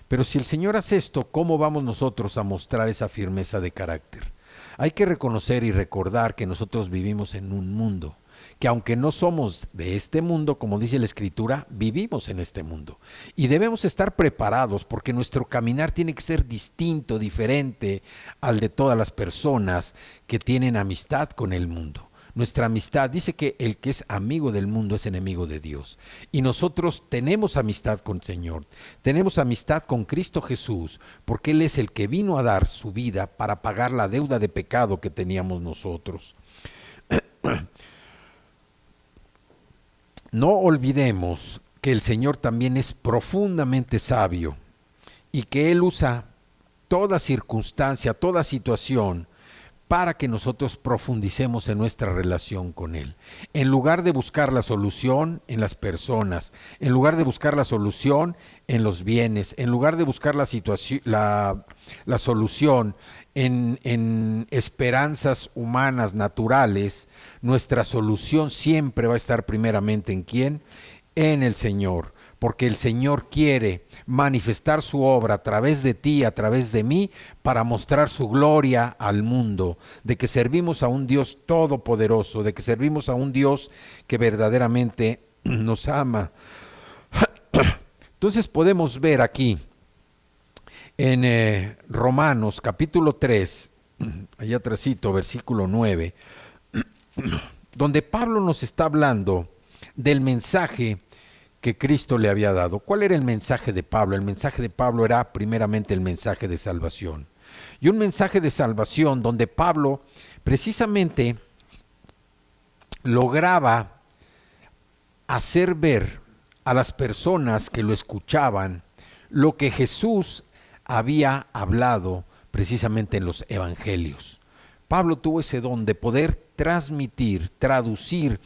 Speaker 2: Pero si el Señor hace esto, ¿cómo vamos nosotros a mostrar esa firmeza de carácter? Hay que reconocer y recordar que nosotros vivimos en un mundo, que aunque no somos de este mundo, como dice la Escritura, vivimos en este mundo. Y debemos estar preparados porque nuestro caminar tiene que ser distinto, diferente al de todas las personas que tienen amistad con el mundo. Nuestra amistad, dice que el que es amigo del mundo es enemigo de Dios. Y nosotros tenemos amistad con el Señor, tenemos amistad con Cristo Jesús, porque Él es el que vino a dar su vida para pagar la deuda de pecado que teníamos nosotros. No olvidemos que el Señor también es profundamente sabio y que Él usa toda circunstancia, toda situación, para que nosotros profundicemos en nuestra relación con Él. En lugar de buscar la solución en las personas, en lugar de buscar la solución en los bienes, en lugar de buscar la solución en esperanzas humanas, naturales, nuestra solución siempre va a estar primeramente ¿en quién? En el Señor. Porque el Señor quiere manifestar su obra a través de ti, a través de mí, para mostrar su gloria al mundo, de que servimos a un Dios todopoderoso, de que servimos a un Dios que verdaderamente nos ama. Entonces podemos ver aquí en Romanos capítulo 3, allá atrásito, versículo 9, donde Pablo nos está hablando del mensaje que Cristo le había dado. ¿Cuál era el mensaje de Pablo? El mensaje de Pablo era primeramente el mensaje de salvación. Y un mensaje de salvación donde Pablo precisamente lograba hacer ver a las personas que lo escuchaban lo que Jesús había hablado precisamente en los evangelios. Pablo tuvo ese don de poder transmitir, traducir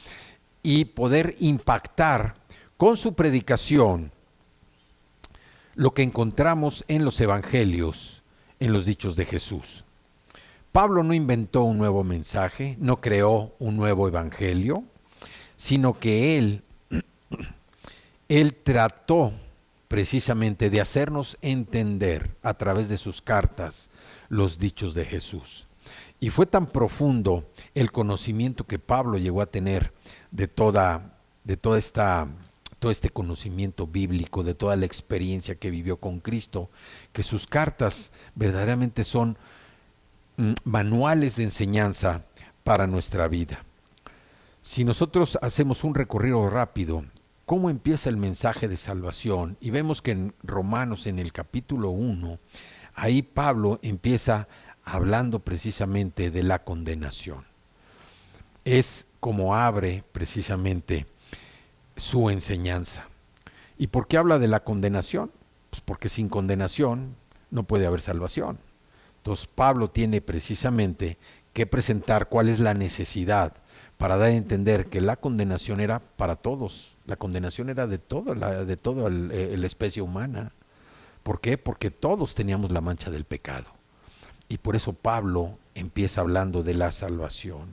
Speaker 2: y poder impactar con su predicación lo que encontramos en los evangelios, en los dichos de Jesús. Pablo no inventó un nuevo mensaje, no creó un nuevo evangelio, sino que él trató precisamente de hacernos entender a través de sus cartas los dichos de Jesús. Y fue tan profundo el conocimiento que Pablo llegó a tener de todo este conocimiento bíblico, de toda la experiencia que vivió con Cristo, que sus cartas verdaderamente son manuales de enseñanza para nuestra vida. Si nosotros hacemos un recorrido rápido, ¿cómo empieza el mensaje de salvación? Y vemos que en Romanos, en el capítulo 1, ahí Pablo empieza hablando precisamente de la condenación. Es como abre precisamente su enseñanza. ¿Y por qué habla de la condenación? Pues porque sin condenación no puede haber salvación. Entonces Pablo tiene precisamente que presentar cuál es la necesidad para dar a entender que la condenación era para todos. La condenación era de toda la especie humana. ¿Por qué? Porque todos teníamos la mancha del pecado. Y por eso Pablo empieza hablando de la salvación.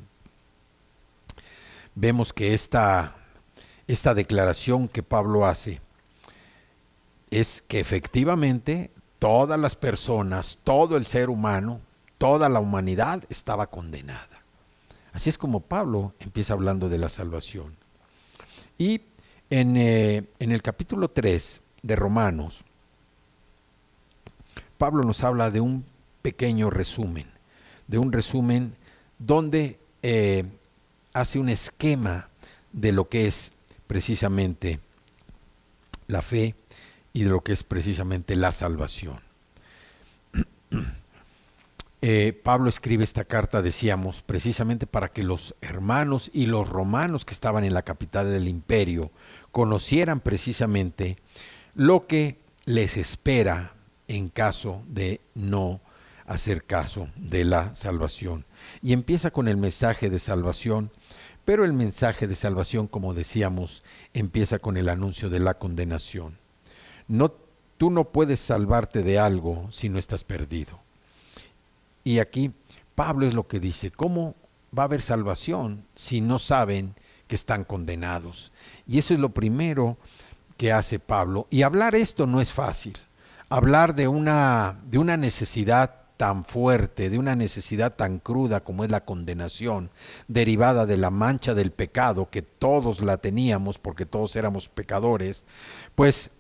Speaker 2: Vemos que esta declaración que Pablo hace es que efectivamente todas las personas, todo el ser humano, toda la humanidad estaba condenada. Así es como Pablo empieza hablando de la salvación. Y en el capítulo 3 de Romanos, Pablo nos habla de un pequeño resumen, donde hace un esquema de lo que es precisamente la fe y de lo que es precisamente la salvación. Pablo escribe esta carta, decíamos, precisamente para que los hermanos y los romanos que estaban en la capital del imperio conocieran precisamente lo que les espera en caso de no hacer caso de la salvación. Y empieza con el mensaje de salvación, pero el mensaje de salvación, como decíamos, empieza con el anuncio de la condenación. Tú no puedes salvarte de algo si no estás perdido. Y aquí Pablo es lo que dice: ¿cómo va a haber salvación si no saben que están condenados? Y eso es lo primero que hace Pablo. Y hablar esto no es fácil. Hablar de una necesidad tan fuerte, de una necesidad tan cruda como es la condenación, derivada de la mancha del pecado, que todos la teníamos porque todos éramos pecadores, pues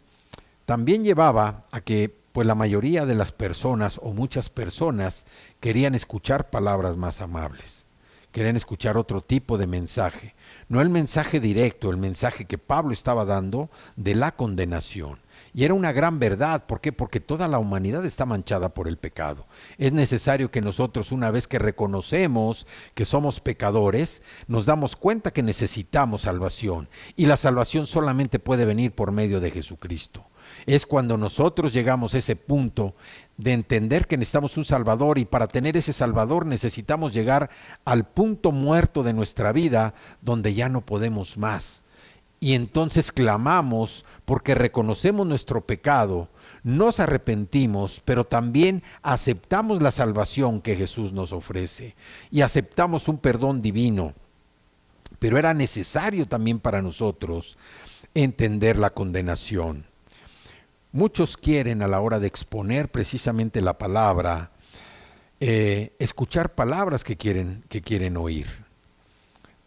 Speaker 2: también llevaba a que pues la mayoría de las personas o muchas personas querían escuchar palabras más amables, querían escuchar otro tipo de mensaje, no el mensaje directo, el mensaje que Pablo estaba dando de la condenación. Y era una gran verdad. ¿Por qué? Porque toda la humanidad está manchada por el pecado. Es necesario que nosotros, una vez que reconocemos que somos pecadores, nos damos cuenta que necesitamos salvación. Y la salvación solamente puede venir por medio de Jesucristo. Es cuando nosotros llegamos a ese punto de entender que necesitamos un Salvador, y para tener ese Salvador necesitamos llegar al punto muerto de nuestra vida donde ya no podemos más. Y entonces clamamos porque reconocemos nuestro pecado, nos arrepentimos, pero también aceptamos la salvación que Jesús nos ofrece y aceptamos un perdón divino. Pero era necesario también para nosotros entender la condenación. Muchos quieren, a la hora de exponer precisamente la palabra, escuchar palabras que quieren oír.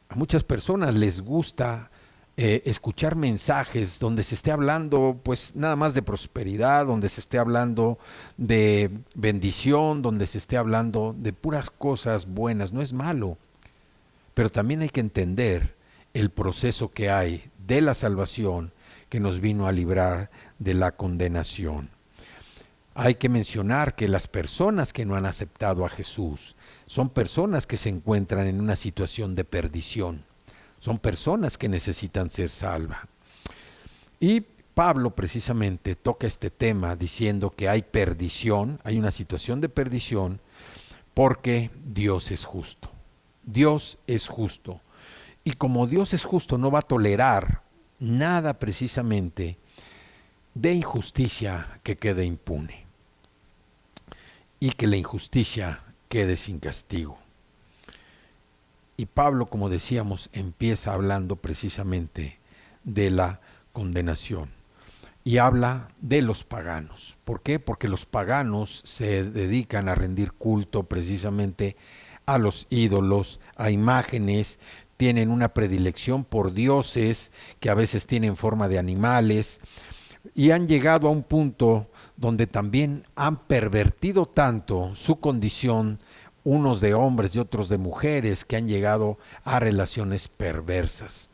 Speaker 2: A muchas personas les gusta escuchar mensajes donde se esté hablando pues nada más de prosperidad, donde se esté hablando de bendición, donde se esté hablando de puras cosas buenas. No es malo, pero también hay que entender el proceso que hay de la salvación que nos vino a librar de la condenación. Hay que mencionar que las personas que no han aceptado a Jesús son personas que se encuentran en una situación de perdición. Son personas que necesitan ser salvas. Y Pablo precisamente toca este tema diciendo que hay perdición, hay una situación de perdición, porque Dios es justo. Dios es justo. Y como Dios es justo, no va a tolerar nada precisamente de injusticia que quede impune y que la injusticia quede sin castigo. Y Pablo, como decíamos, empieza hablando precisamente de la condenación y habla de los paganos. ¿Por qué? Porque los paganos se dedican a rendir culto precisamente a los ídolos, a imágenes, tienen una predilección por dioses que a veces tienen forma de animales, y han llegado a un punto donde también han pervertido tanto su condición, unos de hombres y otros de mujeres, que han llegado a relaciones perversas.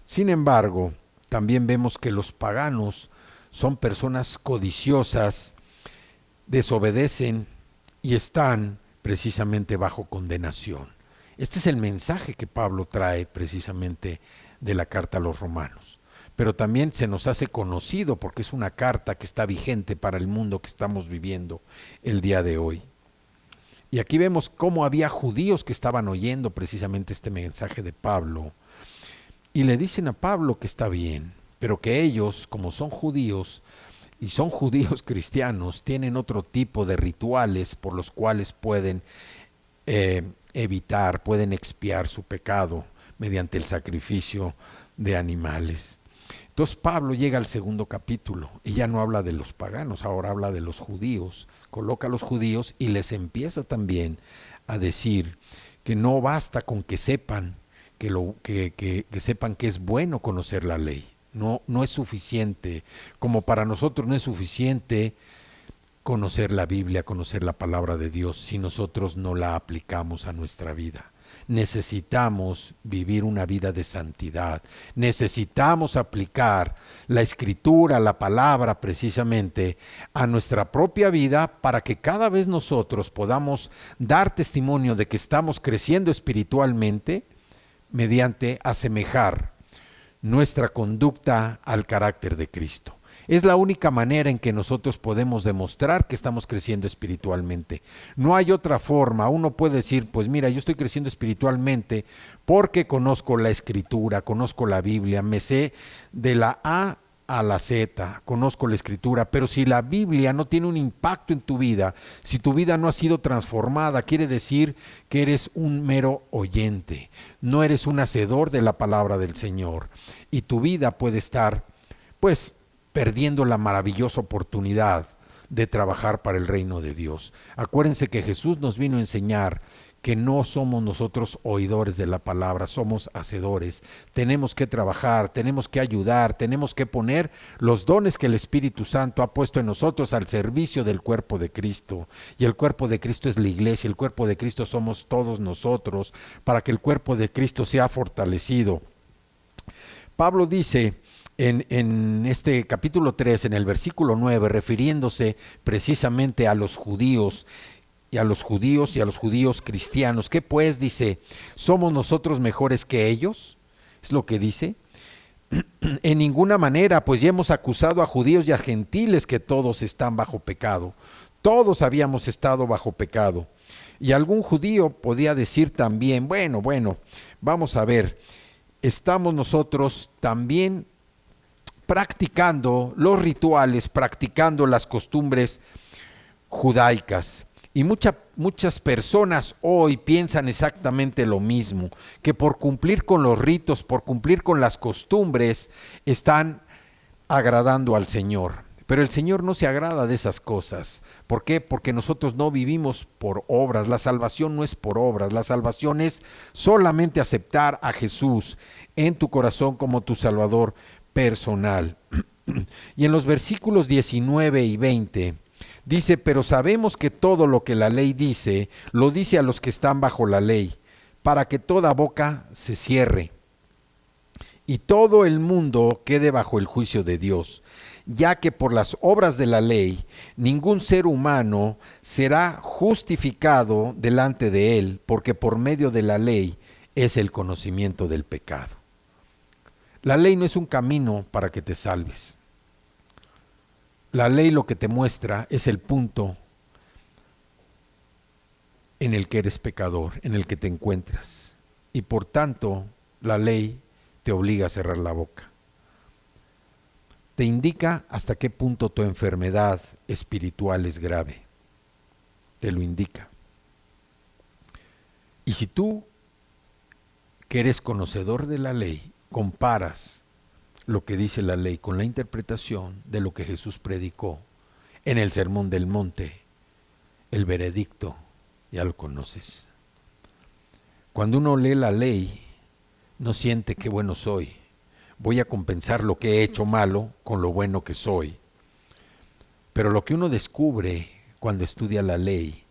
Speaker 2: Sin embargo, también vemos que los paganos son personas codiciosas, desobedecen y están precisamente bajo condenación. Este es el mensaje que Pablo trae precisamente de la carta a los romanos. Pero también se nos hace conocido porque es una carta que está vigente para el mundo que estamos viviendo el día de hoy. Y aquí vemos cómo había judíos que estaban oyendo precisamente este mensaje de Pablo y le dicen a Pablo que está bien, pero que ellos, como son judíos y son judíos cristianos, tienen otro tipo de rituales por los cuales pueden evitar, pueden expiar su pecado mediante el sacrificio de animales. Entonces Pablo llega al segundo capítulo y ya no habla de los paganos, ahora habla de los judíos, coloca a los judíos y les empieza también a decir que no basta con que sepan que sepan que es bueno conocer la ley. No es suficiente, como para nosotros no es suficiente conocer la Biblia, conocer la palabra de Dios, si nosotros no la aplicamos a nuestra vida. Necesitamos vivir una vida de santidad, necesitamos aplicar la Escritura, la palabra precisamente a nuestra propia vida para que cada vez nosotros podamos dar testimonio de que estamos creciendo espiritualmente mediante asemejar nuestra conducta al carácter de Cristo. Es la única manera en que nosotros podemos demostrar que estamos creciendo espiritualmente. No hay otra forma. Uno puede decir, pues mira, yo estoy creciendo espiritualmente porque conozco la Escritura, conozco la Biblia, me sé de la A a la Z, conozco la Escritura, pero si la Biblia no tiene un impacto en tu vida, si tu vida no ha sido transformada, quiere decir que eres un mero oyente, no eres un hacedor de la palabra del Señor, y tu vida puede estar, pues, perdiendo la maravillosa oportunidad de trabajar para el reino de Dios. Acuérdense que Jesús nos vino a enseñar que no somos nosotros oidores de la palabra, somos hacedores. Tenemos que trabajar, tenemos que ayudar, tenemos que poner los dones que el Espíritu Santo ha puesto en nosotros al servicio del cuerpo de Cristo. Y el cuerpo de Cristo es la iglesia, el cuerpo de Cristo somos todos nosotros, para que el cuerpo de Cristo sea fortalecido. Pablo dice en este capítulo 3, en el versículo 9, refiriéndose precisamente a los judíos y a los judíos cristianos, ¿qué pues dice? ¿Somos nosotros mejores que ellos? Es lo que dice. En ninguna manera, pues ya hemos acusado a judíos y a gentiles que todos están bajo pecado. Todos habíamos estado bajo pecado. Y algún judío podía decir también, bueno, vamos a ver, estamos nosotros también practicando los rituales, practicando las costumbres judaicas. Y muchas personas hoy piensan exactamente lo mismo, que por cumplir con los ritos, por cumplir con las costumbres, están agradando al Señor. Pero el Señor no se agrada de esas cosas. ¿Por qué? Porque nosotros no vivimos por obras. La salvación no es por obras. La salvación es solamente aceptar a Jesús en tu corazón como tu Salvador personal. Y en los versículos 19 y 20 dice, pero sabemos que todo lo que la ley dice, lo dice a los que están bajo la ley, para que toda boca se cierre y todo el mundo quede bajo el juicio de Dios, ya que por las obras de la ley ningún ser humano será justificado delante de él, porque por medio de la ley es el conocimiento del pecado. La ley no es un camino para que te salves. La ley lo que te muestra es el punto en el que eres pecador, en el que te encuentras. Y por tanto, la ley te obliga a cerrar la boca. Te indica hasta qué punto tu enfermedad espiritual es grave. Te lo indica. Y si tú, que eres conocedor de la ley, comparas lo que dice la ley con la interpretación de lo que Jesús predicó en el Sermón del Monte, el veredicto, ya lo conoces. Cuando uno lee la ley, no siente qué bueno soy. Voy a compensar lo que he hecho malo con lo bueno que soy. Pero lo que uno descubre cuando estudia la ley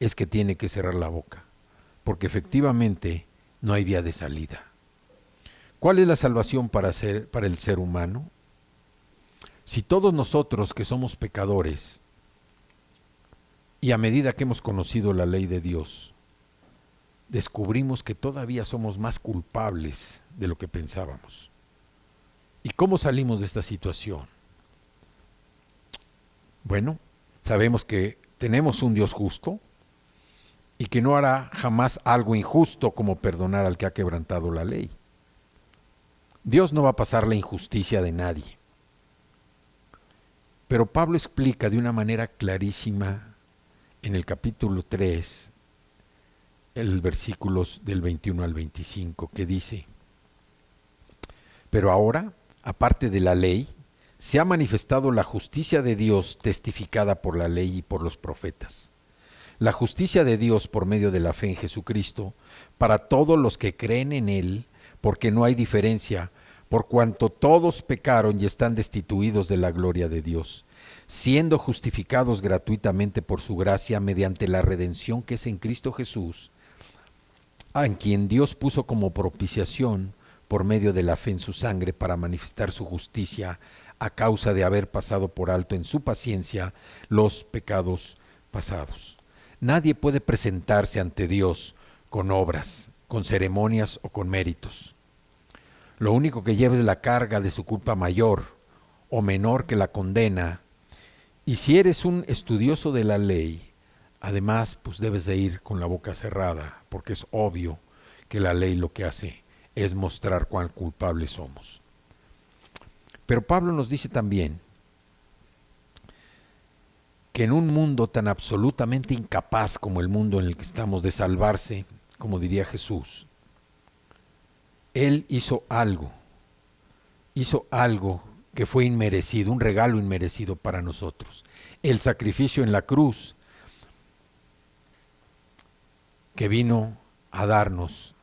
Speaker 2: es que tiene que cerrar la boca, porque efectivamente no hay vía de salida. ¿Cuál es la salvación para el ser humano? Si todos nosotros que somos pecadores, y a medida que hemos conocido la ley de Dios, descubrimos que todavía somos más culpables de lo que pensábamos. ¿Y cómo salimos de esta situación? Bueno, sabemos que tenemos un Dios justo y que no hará jamás algo injusto como perdonar al que ha quebrantado la ley. Dios no va a pasar la injusticia de nadie. Pero Pablo explica de una manera clarísima en el capítulo 3, el versículos del 21 al 25, que dice, pero ahora, aparte de la ley, se ha manifestado la justicia de Dios testificada por la ley y por los profetas. La justicia de Dios por medio de la fe en Jesucristo, para todos los que creen en Él, porque no hay diferencia, por cuanto todos pecaron y están destituidos de la gloria de Dios, siendo justificados gratuitamente por su gracia mediante la redención que es en Cristo Jesús, en quien Dios puso como propiciación por medio de la fe en su sangre para manifestar su justicia a causa de haber pasado por alto en su paciencia los pecados pasados. Nadie puede presentarse ante Dios con obras, con ceremonias o con méritos. Lo único que lleva es la carga de su culpa mayor o menor que la condena. Y si eres un estudioso de la ley, además pues debes de ir con la boca cerrada, porque es obvio que la ley lo que hace es mostrar cuán culpables somos. Pero Pablo nos dice también que en un mundo tan absolutamente incapaz como el mundo en el que estamos de salvarse, como diría Jesús, Él hizo algo que fue inmerecido, un regalo inmerecido para nosotros. El sacrificio en la cruz que vino a darnos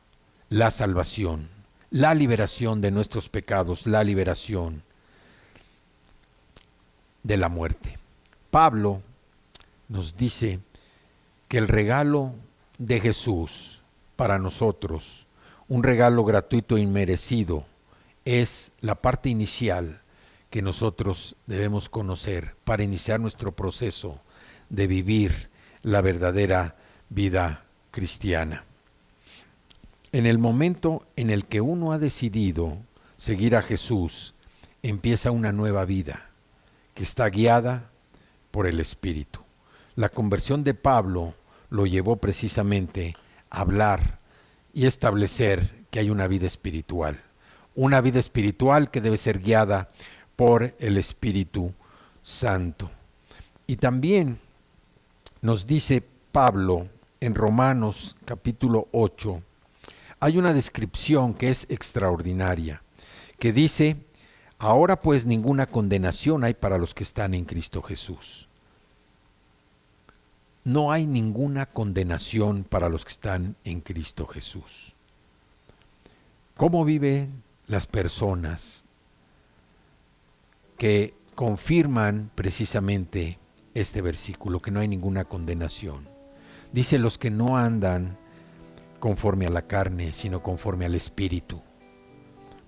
Speaker 2: la salvación, la liberación de nuestros pecados, la liberación de la muerte. Pablo nos dice que el regalo de Jesús para nosotros, un regalo gratuito e inmerecido, es la parte inicial que nosotros debemos conocer para iniciar nuestro proceso de vivir la verdadera vida cristiana. En el momento en el que uno ha decidido seguir a Jesús, empieza una nueva vida que está guiada por el Espíritu. La conversión de Pablo lo llevó precisamente a hablar y establecer que hay una vida espiritual que debe ser guiada por el Espíritu Santo. Y también nos dice Pablo en Romanos capítulo 8, hay una descripción que es extraordinaria, que dice: ahora pues ninguna condenación hay para los que están en Cristo Jesús. No hay ninguna condenación para los que están en Cristo Jesús. ¿Cómo viven las personas que confirman precisamente este versículo, que no hay ninguna condenación? Dice: los que no andan conforme a la carne, sino conforme al Espíritu.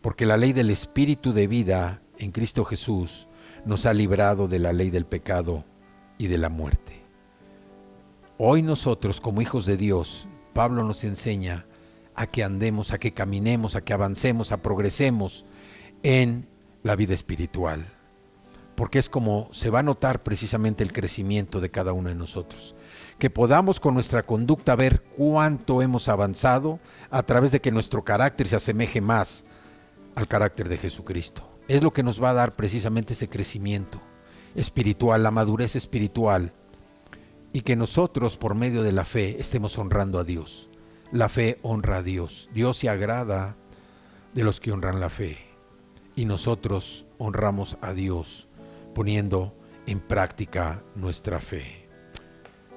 Speaker 2: Porque la ley del Espíritu de vida en Cristo Jesús nos ha librado de la ley del pecado y de la muerte. Hoy nosotros, como hijos de Dios, Pablo nos enseña a que andemos, a que caminemos, a que avancemos, a progresemos en la vida espiritual. Porque es como se va a notar precisamente el crecimiento de cada uno de nosotros. Que podamos con nuestra conducta ver cuánto hemos avanzado a través de que nuestro carácter se asemeje más al carácter de Jesucristo. Es lo que nos va a dar precisamente ese crecimiento espiritual, la madurez espiritual, y que nosotros por medio de la fe estemos honrando a Dios. La fe honra a Dios. Dios se agrada de los que honran la fe, y nosotros honramos a Dios poniendo en práctica nuestra fe.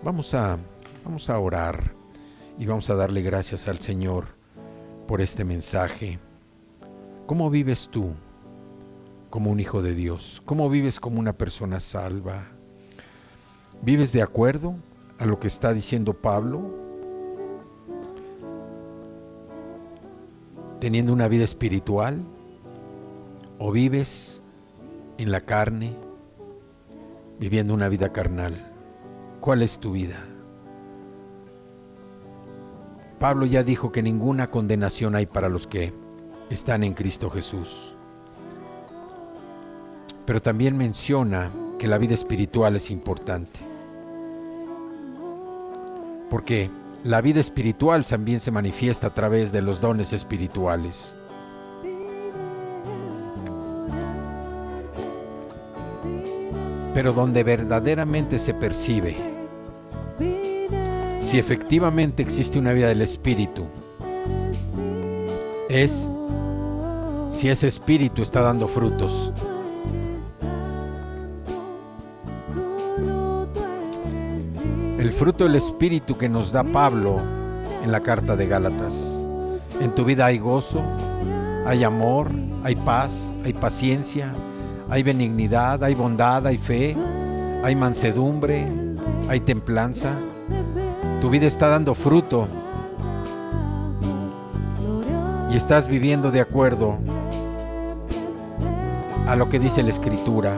Speaker 2: Vamos a orar y vamos a darle gracias al Señor por este mensaje. ¿Cómo vives tú como un hijo de Dios? ¿Cómo vives como una persona salva? ¿Vives de acuerdo a lo que está diciendo Pablo? ¿Teniendo una vida espiritual? ¿O vives en la carne, viviendo una vida carnal? ¿Cuál es tu vida? Pablo ya dijo que ninguna condenación hay para los que están en Cristo Jesús. Pero también menciona que la vida espiritual es importante. Porque la vida espiritual también se manifiesta a través de los dones espirituales. Pero donde verdaderamente se percibe si efectivamente existe una vida del Espíritu, es si ese Espíritu está dando frutos. El fruto del Espíritu que nos da Pablo en la carta de Gálatas. En tu vida hay gozo, hay amor, hay paz, hay paciencia, hay benignidad, hay bondad, hay fe, hay mansedumbre, hay templanza. Tu vida está dando fruto y estás viviendo de acuerdo a lo que dice la Escritura.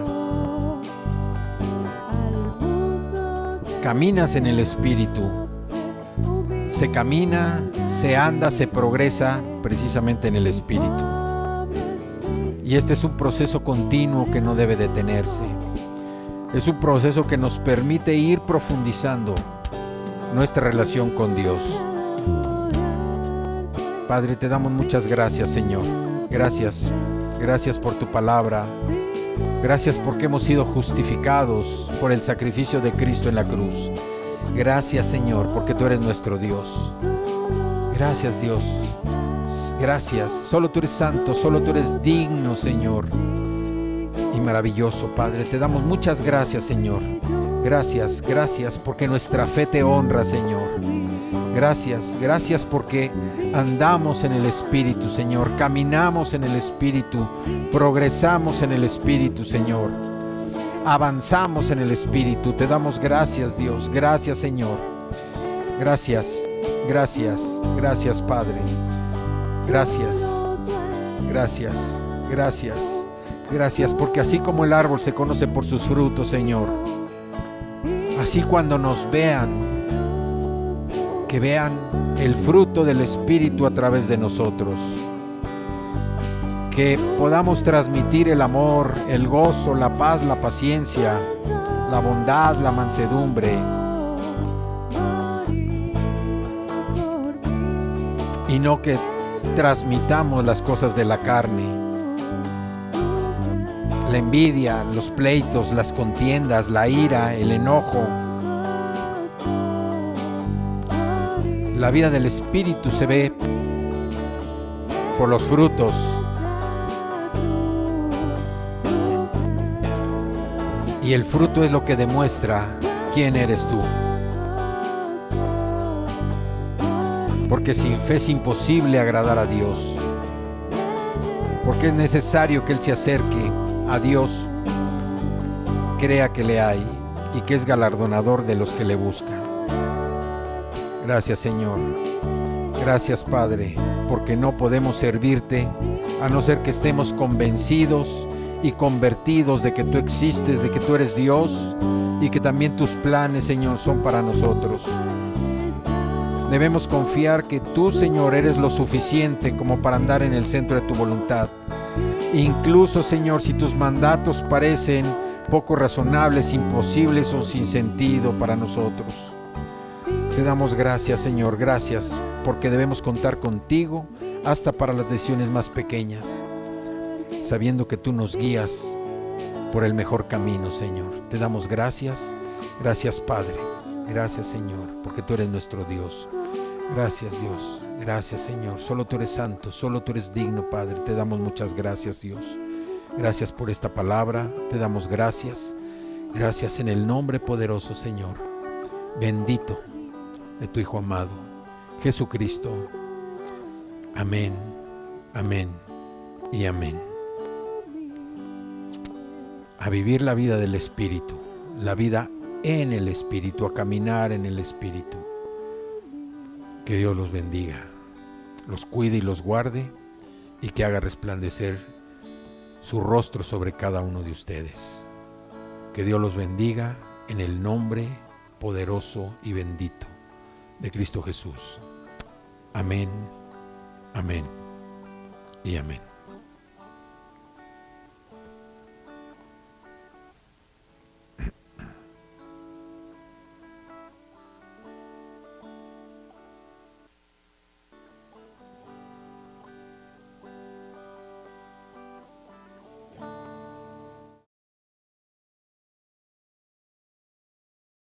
Speaker 2: Caminas en el Espíritu. Se camina, se anda, se progresa precisamente en el Espíritu. Y este es un proceso continuo que no debe detenerse. Es un proceso que nos permite ir profundizando nuestra relación con Dios. Padre, te damos muchas gracias, Señor. Gracias. Gracias por tu palabra. Gracias porque hemos sido justificados por el sacrificio de Cristo en la cruz. Gracias, Señor, porque tú eres nuestro Dios. Gracias, Dios. Gracias. Solo tú eres santo, solo tú eres digno, Señor. Y maravilloso, Padre. Te damos muchas gracias, Señor. Gracias, gracias porque nuestra fe te honra, Señor. Gracias, gracias porque andamos en el Espíritu, Señor. Caminamos en el Espíritu. Progresamos en el Espíritu, Señor. Avanzamos en el Espíritu. Te damos gracias, Dios. Gracias, Señor. Gracias, gracias, gracias, Padre. Gracias, gracias, gracias. Gracias porque así como el árbol se conoce por sus frutos, Señor, así cuando nos vean, que vean el fruto del Espíritu a través de nosotros. que podamos transmitir el amor, el gozo, la paz, la paciencia, la bondad, la mansedumbre, y no que transmitamos las cosas de la carne, la envidia, los pleitos, las contiendas, la ira, el enojo. La vida del Espíritu se ve por los frutos. Y el fruto es lo que demuestra quién eres tú. Porque sin fe es imposible agradar a Dios. Porque es necesario que Él se acerque a Dios, crea que le hay y que es galardonador de los que le buscan. Gracias, Señor. Gracias, Padre, porque no podemos servirte a no ser que estemos convencidos y convertidos de que tú existes, de que tú eres Dios y que también tus planes, Señor, son para nosotros. Debemos confiar que tú, Señor, eres lo suficiente como para andar en el centro de tu voluntad. Incluso, Señor, si tus mandatos parecen poco razonables, imposibles o sin sentido para nosotros. Te damos gracias, Señor, gracias, porque debemos contar contigo hasta para las decisiones más pequeñas, sabiendo que tú nos guías por el mejor camino, Señor. Te damos gracias, gracias, Padre, gracias, Señor, porque tú eres nuestro Dios. Gracias, Dios, gracias, Señor. Solo tú eres santo, solo tú eres digno, Padre. Te damos muchas gracias, Dios. Gracias por esta palabra, te damos gracias. Gracias en el nombre poderoso, Señor, bendito de tu Hijo amado, Jesucristo. Amén, amén y amén. A vivir la vida del Espíritu, la vida en el Espíritu, a caminar en el Espíritu. Que Dios los bendiga, los cuide y los guarde, y que haga resplandecer su rostro sobre cada uno de ustedes. Que Dios los bendiga en el nombre poderoso y bendito de Cristo Jesús. Amén, amén y amén.